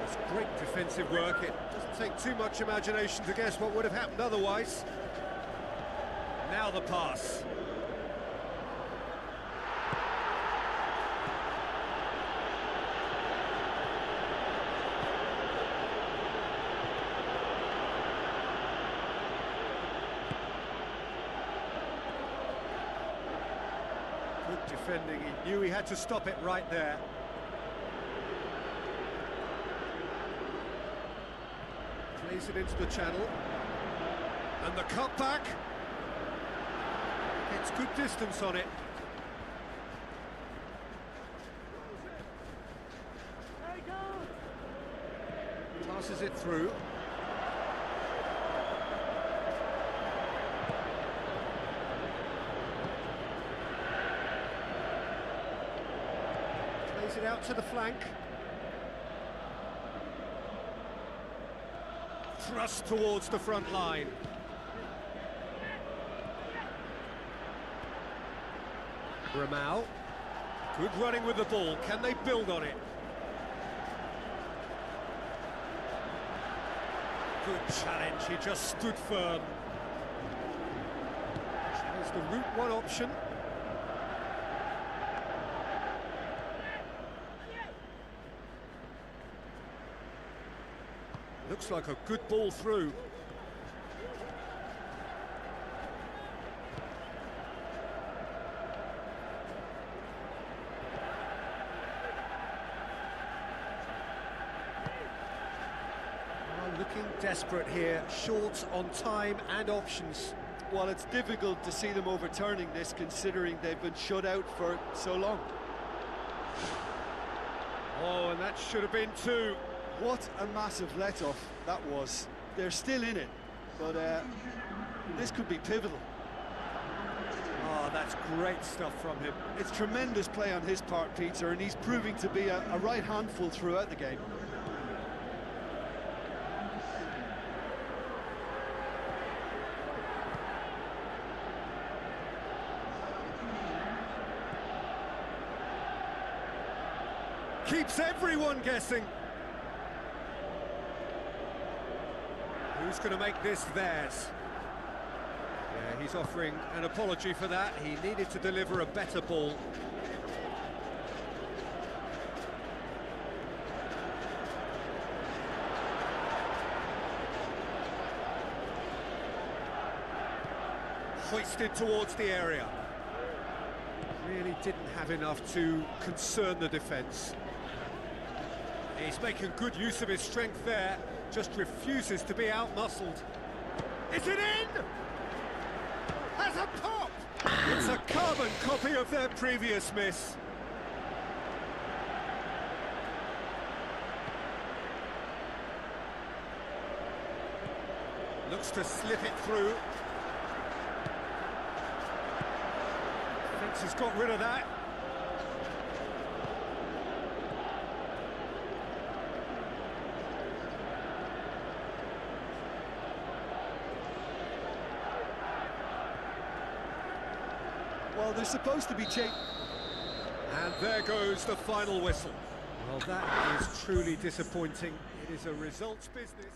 It's great defensive work. It doesn't take too much imagination to guess what would have happened otherwise. Now the pass. Good defending. He knew he had to stop it right there. Plays it into the channel. And the cutback. Gets good distance on it. Passes it through. Plays it out to the flank. Thrust towards the front line. Ramal. Good running with the ball. Can they build on it? Good challenge. He just stood firm. There's the route one option. Looks like a good ball through. Looking desperate here, short on time and options. Well, it's difficult to see them overturning this, considering they've been shut out for so long. Oh, and that should have been two. What a massive let-off that was. They're still in it, but this could be pivotal. Oh, that's great stuff from him. It's tremendous play on his part, Peter, and he's proving to be a right handful throughout the game. Keeps everyone guessing. Who's going to make this theirs? Yeah, he's offering an apology for that. He needed to deliver a better ball. Hoisted towards the area. Really didn't have enough to concern the defence. He's making good use of his strength there, just refuses to be out-muscled. Is it in? Has a pop! It's a carbon copy of their previous miss. Looks to slip it through. Thinks he's got rid of that. Well, they're supposed to be chasing. And there goes the final whistle. Well, that is truly disappointing. It is a results business.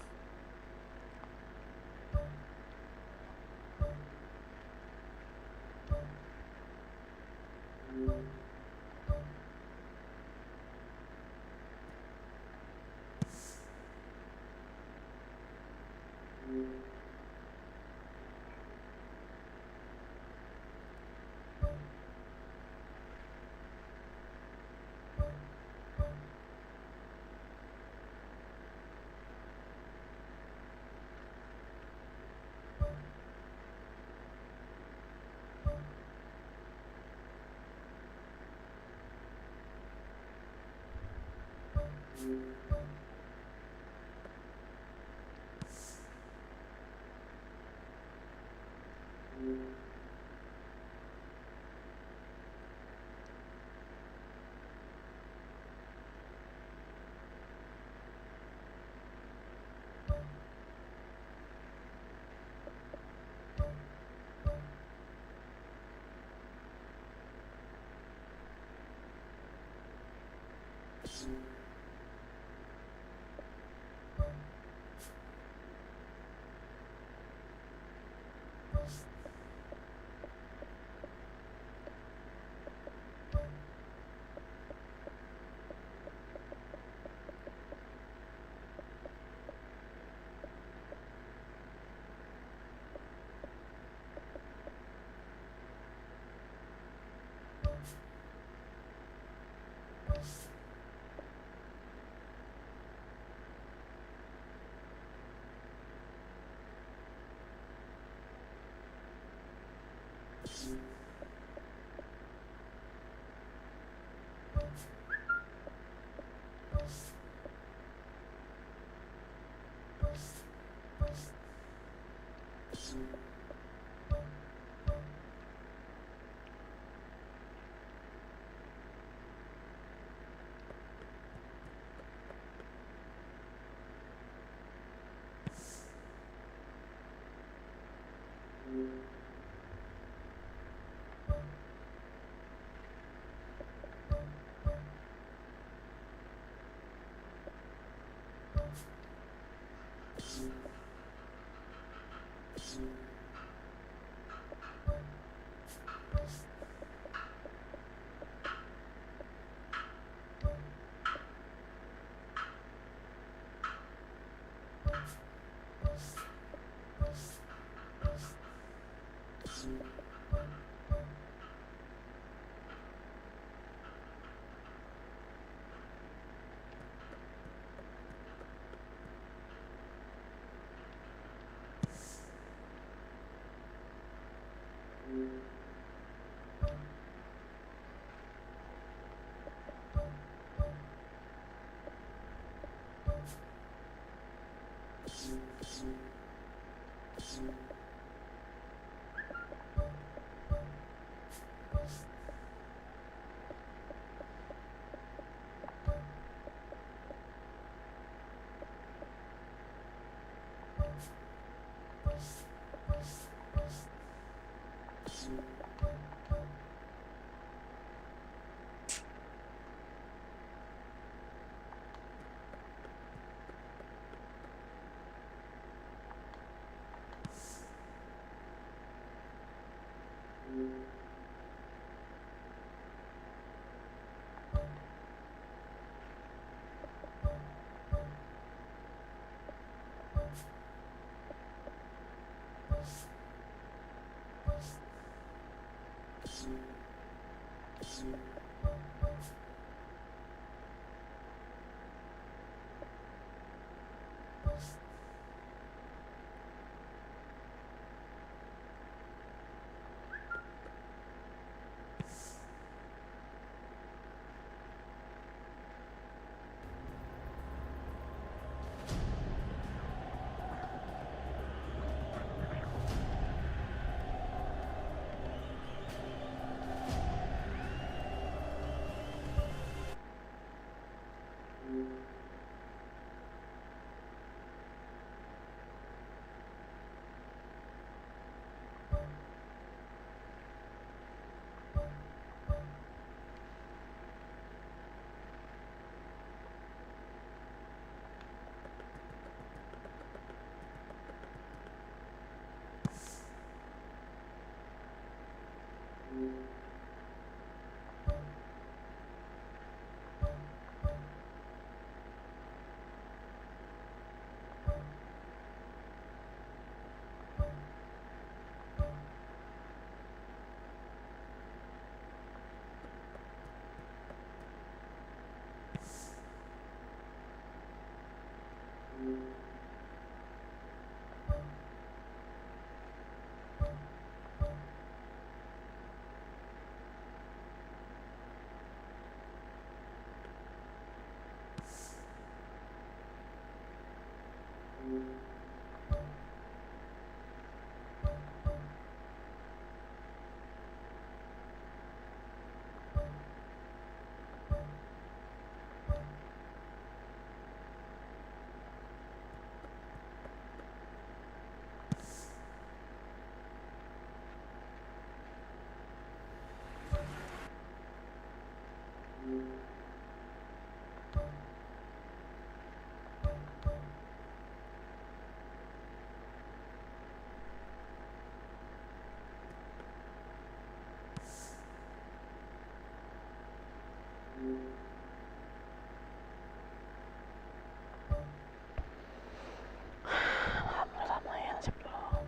Lama ya, sip dulu.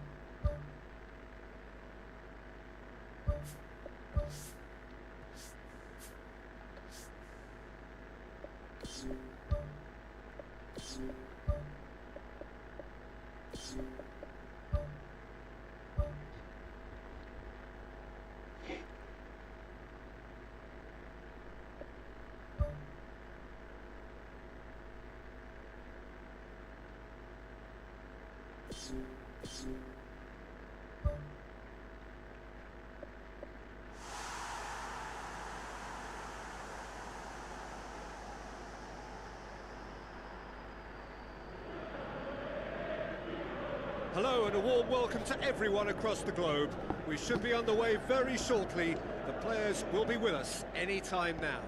Hello and a warm welcome to everyone across the globe. We should be underway very shortly. The players will be with us any time now.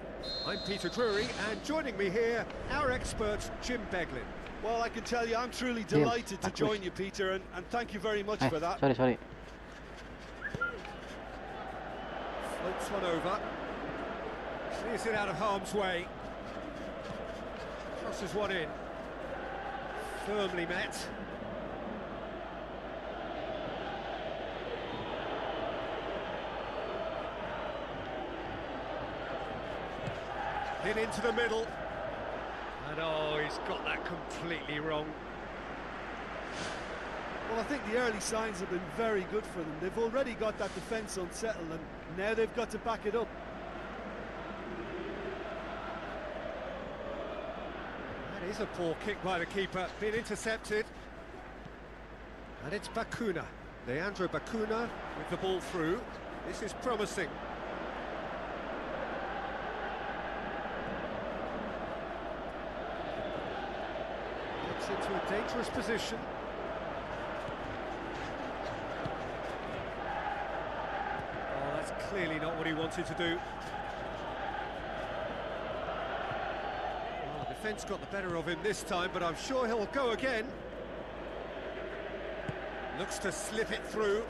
I'm Peter Drury, and joining me here, our expert Jim Beglin. Well, I can tell you, I'm truly delighted to join you, Peter, and thank you very much for that. Sorry. Floats one over. Clears it out of harm's way. Crosses one in. Firmly met. Hit into the middle. And oh, he's got that completely wrong. Well, I think the early signs have been very good for them. They've already got that defence unsettled, and now they've got to back it up. That is a poor kick by the keeper, been intercepted. And it's Bakuna. Leandro Bakuna with the ball through. This is promising. Gets into a dangerous position. Oh, that's clearly not what he wanted to do. Well, the defence got the better of him this time, but I'm sure he'll go again. Looks to slip it through.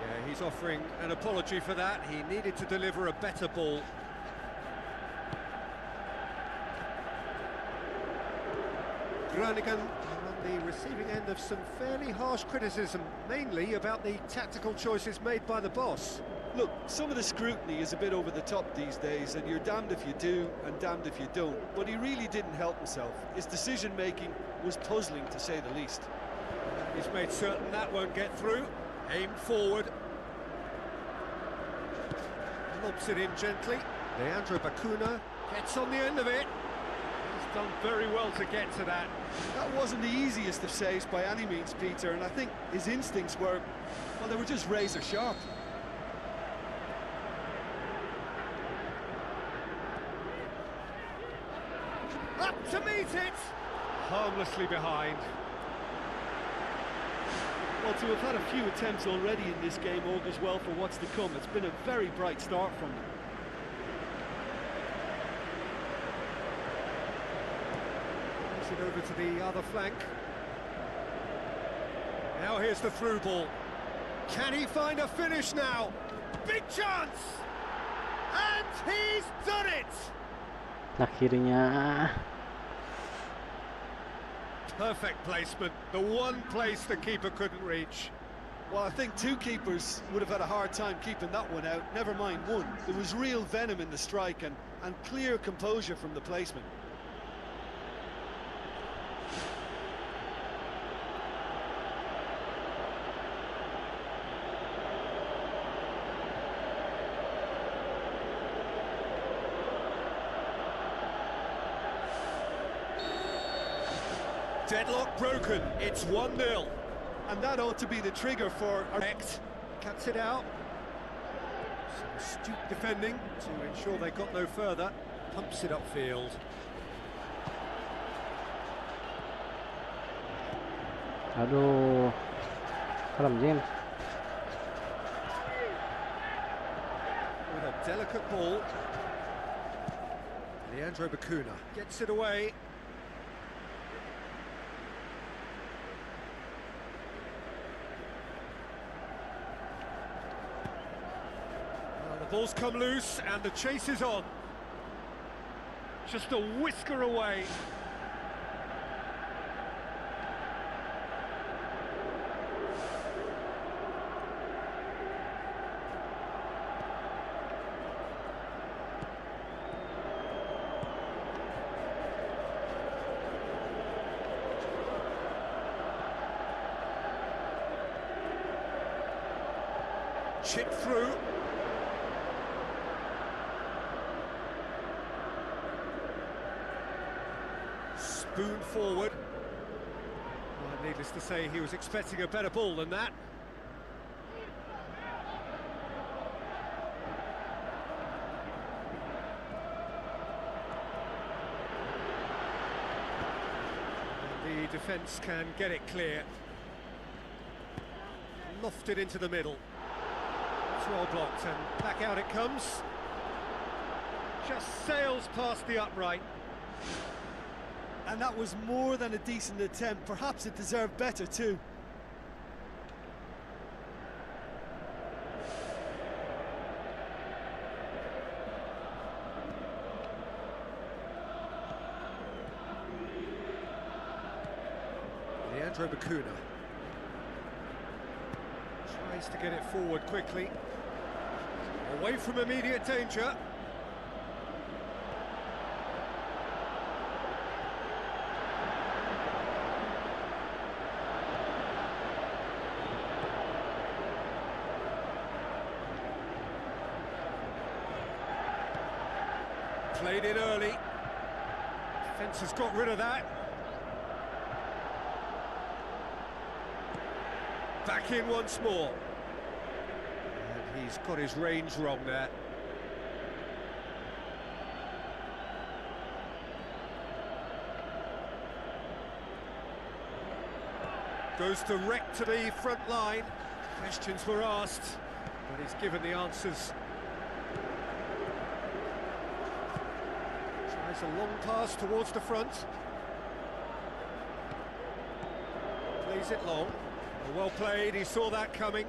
Yeah, he's offering an apology for that. He needed to deliver a better ball. Groningen on the receiving end of some fairly harsh criticism, mainly about the tactical choices made by the boss. Look, some of the scrutiny is a bit over the top these days, and you're damned if you do and damned if you don't. But he really didn't help himself. His decision-making was puzzling, to say the least. He's made certain that won't get through. Aimed forward. Lobs it in gently. Leandro Bakuna gets on the end of it. He's done very well to get to that. That wasn't the easiest of saves by any means, Peter, and I think his instincts were, well, they were just razor sharp. Up to meet it! Harmlessly behind. Well, to have had a few attempts already in this game augurs well for what's to come. It's been a very bright start from them. Pass it over to the other flank. Now here's the through ball. Can he find a finish now? Big chance! And he's done it! Akhirnya. Perfect placement, the one place the keeper couldn't reach. Well, I think two keepers would have had a hard time keeping that one out, never mind one. There was real venom in the strike and clear composure from the placement. Deadlock broken, it's 1-0. And that ought to be the trigger for... Correct. Cuts it out. Some astute defending to ensure they got no further. Pumps it upfield. Aduh. Salam James. With a delicate ball. Leandro Bakuna gets it away. The ball's come loose and the chase is on. Just a whisker away. Chip through. Spoon forward. Well, needless to say, he was expecting a better ball than that. And the defence can get it clear. Lofted into the middle. It's well blocked and back out it comes. Just sails past the upright. And that was more than a decent attempt. Perhaps it deserved better too. Leandro Bakuna tries to get it forward quickly. Away from immediate danger. Played in early. Defence has got rid of that. Back in once more. And he's got his range wrong there. Goes direct to the front line. Questions were asked, but he's given the answers. Tries a long pass towards the front. Plays it long. Well played, he saw that coming.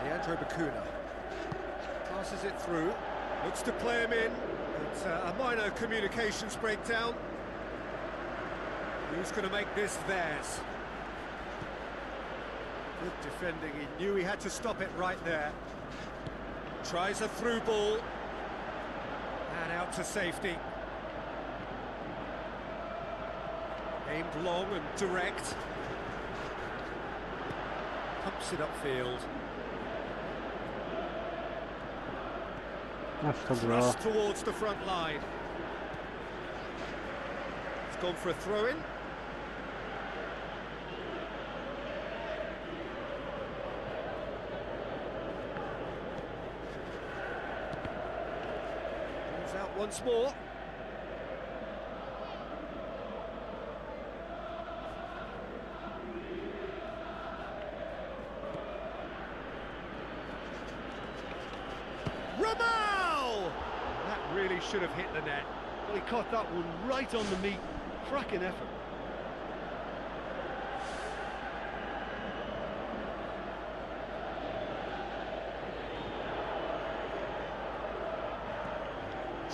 Leandro Bacuna passes it through, looks to play him in. It's a minor communications breakdown. Who's going to make this theirs? Good defending, he knew he had to stop it right there. Tries a through ball. And out to safety. Aimed long and direct. Pumps it upfield. Thrust towards the front line. It's gone for a throw-in. Comes out once more. That really should have hit the net. Well, he caught that one right on the meat. Cracking effort.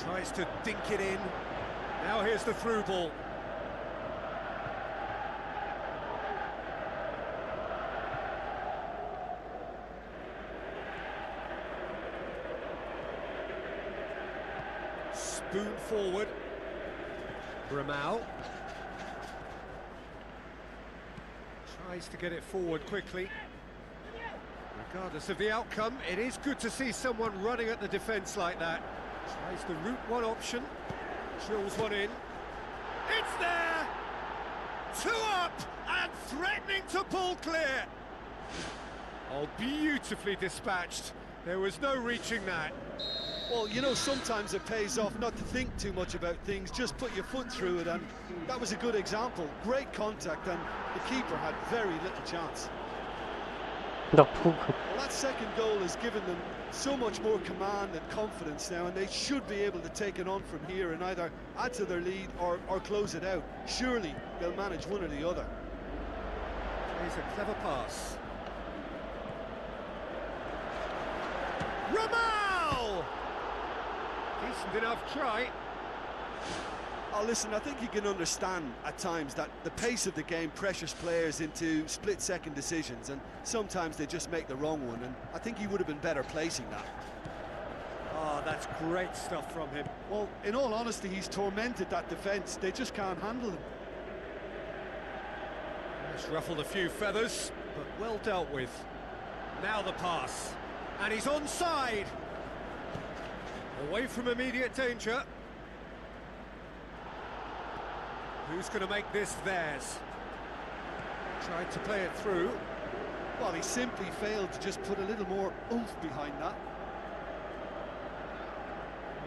Tries to dink it in. Now here's the through ball. Spoon forward. Bramall tries to get it forward quickly. Regardless of the outcome, it is good to see someone running at the defence like that. Tries the route one option, drills one in. It's there! 2 up and threatening to pull clear. Oh, beautifully dispatched. There was no reaching that. Well, you know, sometimes it pays off not to think too much about things, just put your foot through it, and that was a good example. Great contact, and the keeper had very little chance. Well, that second goal has given them so much more command and confidence now, and they should be able to take it on from here and either add to their lead or close it out. Surely they'll manage one or the other. Here's a clever pass. Bramall! Decent enough try. Oh, listen, I think you can understand at times that the pace of the game pressures players into split-second decisions, and sometimes they just make the wrong one, and I think he would have been better placing that. Oh, that's great stuff from him. Well, in all honesty, he's tormented that defence. They just can't handle him. He's ruffled a few feathers, but well dealt with. Now the pass. And he's onside. Away from immediate danger. Who's going to make this theirs? Tried to play it through. Well, he simply failed to just put a little more oomph behind that.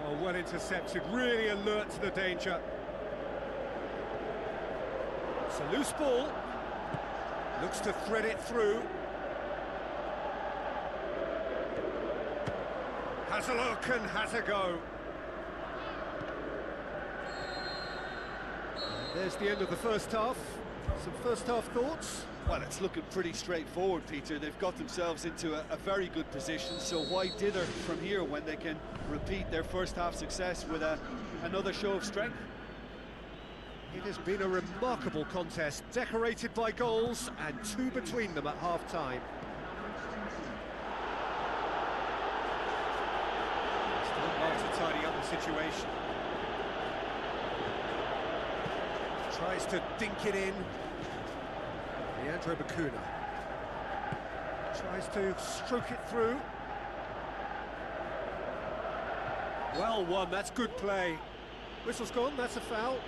Oh, well intercepted, really alert to the danger. It's a loose ball. Looks to thread it through. Has a look and has a go. There's the end of the first half. Some first half thoughts? Well, it's looking pretty straightforward, Peter. They've got themselves into a very good position, so why dither from here when they can repeat their first half success with another show of strength? It has been a remarkable contest, decorated by goals and 2 between them at half-time. Still hard to tidy up the situation. Tries to dink it in. Leandro Bacuna tries to stroke it through. Well won, that's good play. Whistle's gone, that's a foul.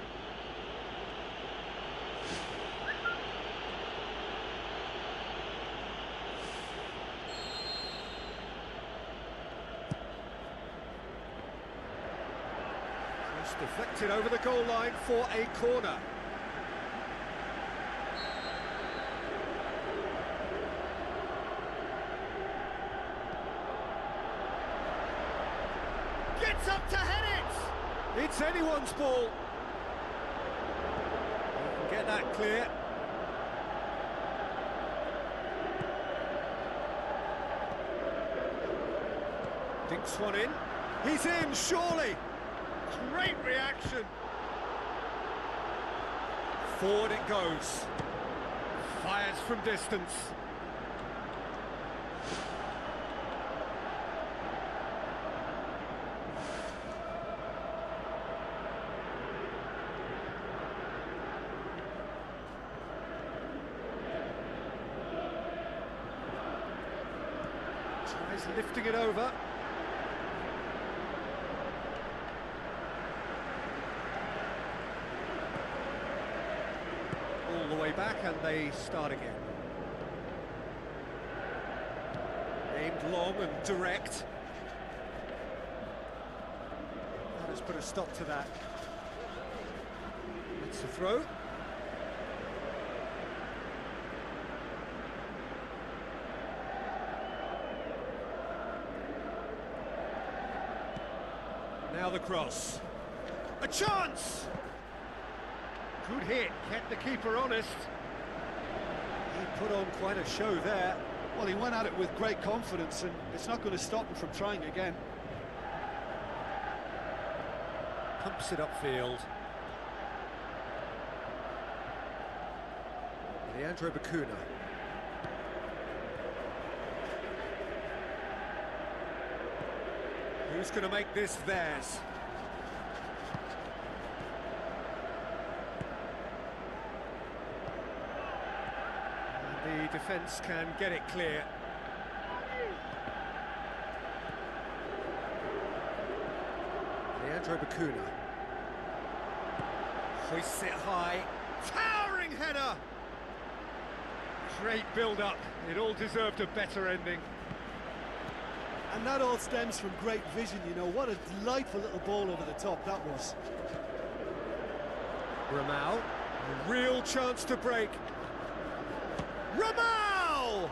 Just deflected over the goal line for a corner. Gets up to head it! It's anyone's ball. You can get that clear. Dinks one in. He's in, surely! Great reaction! Forward it goes. Fires from distance. Tries lifting it over. All the way back, and they start again. Aimed long and direct. That has put a stop to that. It's a throw. Now the cross. A chance! Good hit, kept the keeper honest. He put on quite a show there. Well, he went at it with great confidence, and it's not going to stop him from trying again. Pumps it upfield. Leandro Bacuna. Who's going to make this theirs? And the defence can get it clear. Leandro Bacuna. Hoists it high. Towering header! Great build-up. It all deserved a better ending. And that all stems from great vision, you know. What a delightful little ball over the top that was. Ramau, a real chance to break. Ramau!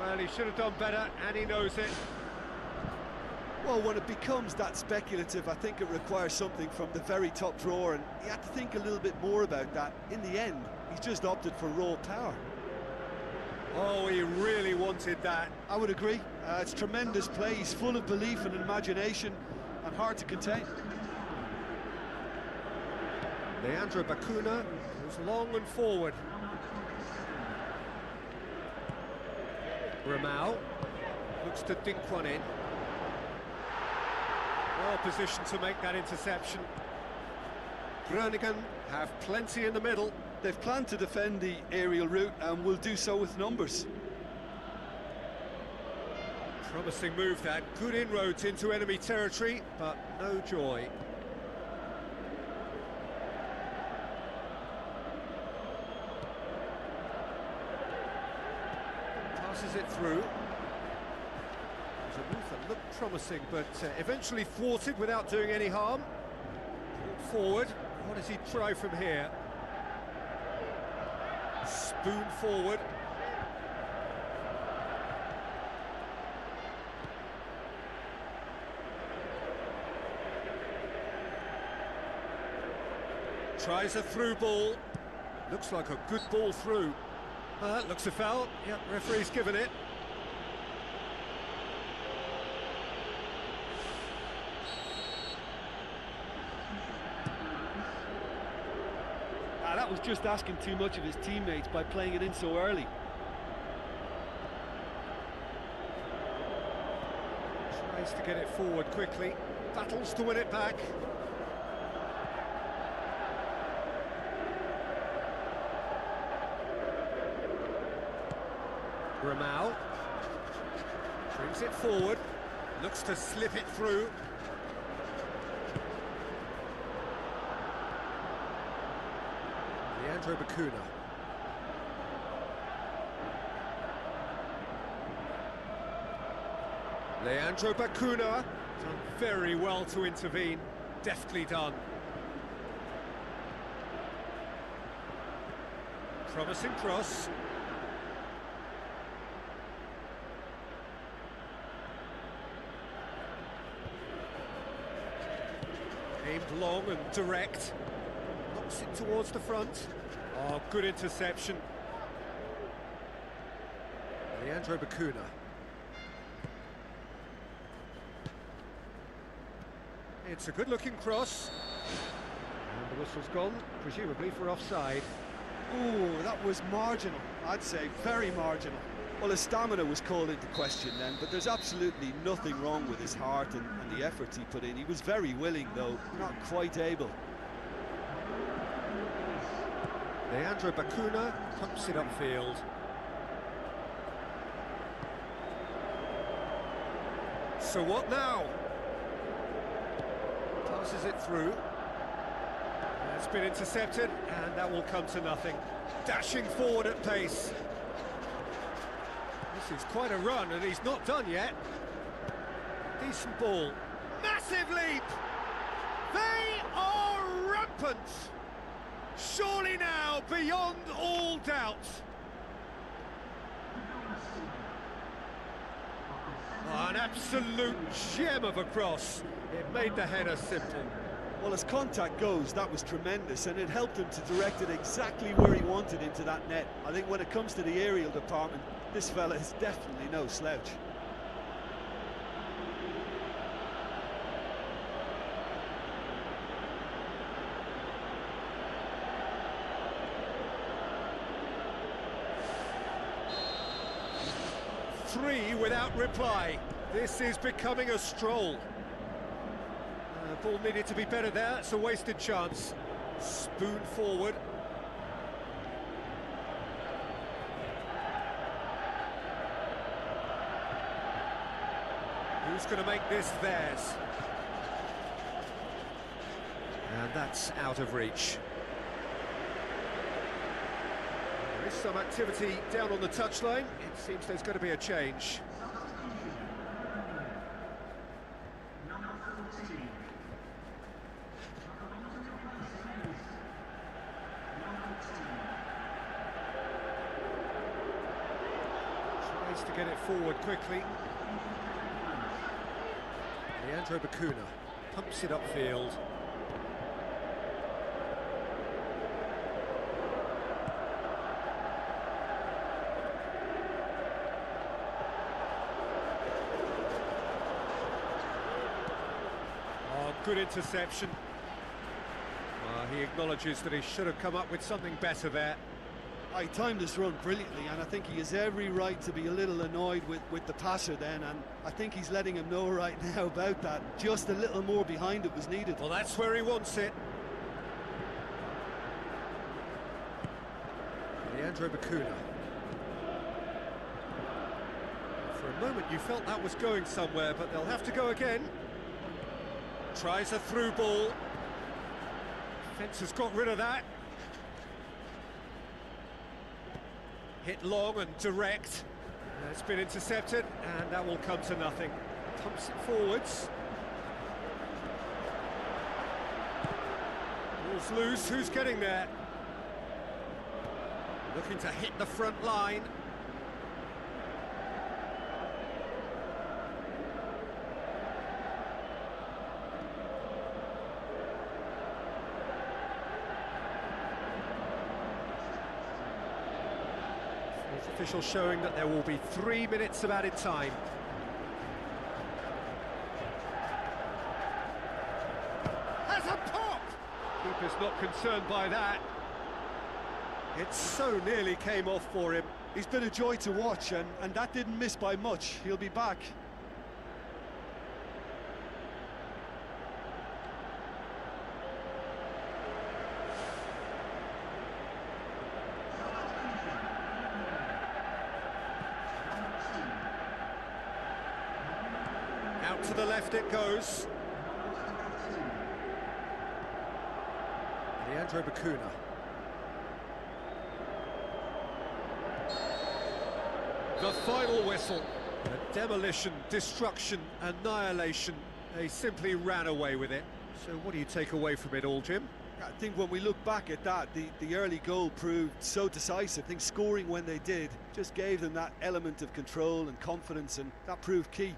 Well, he should have done better, and he knows it. Well, when it becomes that speculative, I think it requires something from the very top drawer, and he had to think a little bit more about that. In the end, he's just opted for raw power. Oh, he really wanted that. I would agree. It's tremendous play. He's full of belief and imagination, and hard to contain. Leandro Bacuna goes long and forward. Ramau looks to dink one in. Well positioned to make that interception. Groningen have plenty in the middle. They've planned to defend the aerial route and will do so with numbers. Promising move that. Good inroads into enemy territory, but no joy. Passes it through. It was a move that looked promising, but eventually thwarted without doing any harm. Forward. What does he try from here? Spoon forward. Tries a through ball. Looks like a good ball through. Looks a foul. Yep, referee's given it. That was just asking too much of his teammates by playing it in so early. Tries to get it forward quickly. Battles to win it back. Ramau brings it forward. Looks to slip it through. Leandro Bacuna. Leandro Bacuna, done very well to intervene, deftly done. Promising cross. Aimed long and direct, knocks it towards the front. Oh, good interception. Leandro Bacuna. It's a good-looking cross. And the whistle's gone, presumably for offside. Oh, that was marginal, I'd say, very marginal. Well, his stamina was called into question then, but there's absolutely nothing wrong with his heart and the efforts he put in. He was very willing, though, not quite able. Leandro Bacuna pumps it upfield. So what now? Passes it through. It's been intercepted, and that will come to nothing. Dashing forward at pace. This is quite a run, and he's not done yet. Decent ball. Massive leap! They are rampant! Surely now, beyond all doubt. Oh, an absolute gem of a cross. It made the header simple. Well, as contact goes, that was tremendous, and it helped him to direct it exactly where he wanted into that net. I think when it comes to the aerial department, this fella is definitely no slouch. Three without reply. This is becoming a stroll. Ball needed to be better there. It's a wasted chance. Spoon forward. Who's going to make this theirs? And that's out of reach. There is some activity down on the touchline. It seems there's going to be a change. Tries to get it forward quickly. Leandro Bacuna pumps it upfield. Good interception. He acknowledges that he should have come up with something better there. I timed this run brilliantly, and I think he has every right to be a little annoyed with the passer then, and I think he's letting him know right now about that. Just a little more behind it was needed. Well, that's where he wants it. Leandro Bacuna. For a moment you felt that was going somewhere, but they'll have to go again. Tries a through ball. Defence has got rid of that. Hit long and direct. It's been intercepted, and that will come to nothing. Pumps it forwards. Ball's loose. Who's getting there? Looking to hit the front line. Official showing that there will be 3 minutes of added time. Has a pop! Keeper's not concerned by that. It so nearly came off for him. He's been a joy to watch, and that didn't miss by much. He'll be back. Out to the left it goes. Leandro Bacuna. The final whistle. A demolition, destruction, annihilation. They simply ran away with it. So what do you take away from it all, Jim? I think when we look back at that, the early goal proved so decisive. I think scoring when they did just gave them that element of control and confidence, and that proved key.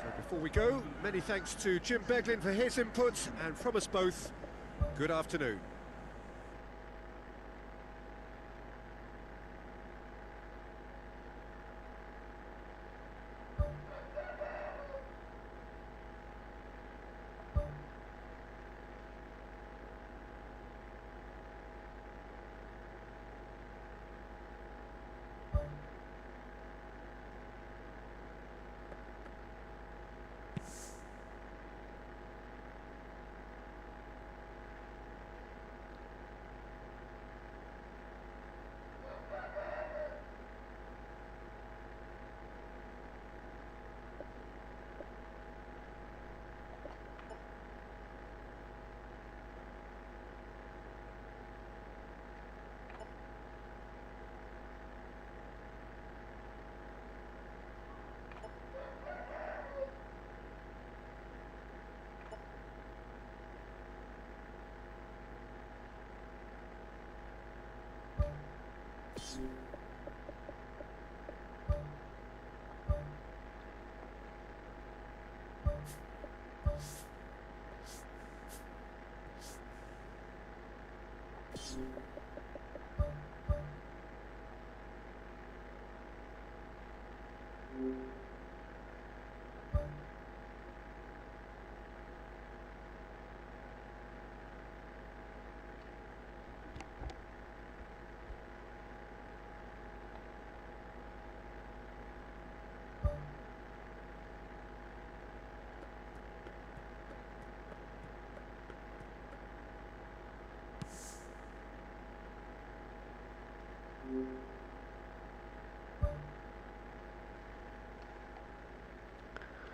So before we go, many thanks to Jim Beglin for his input, and from us both, good afternoon.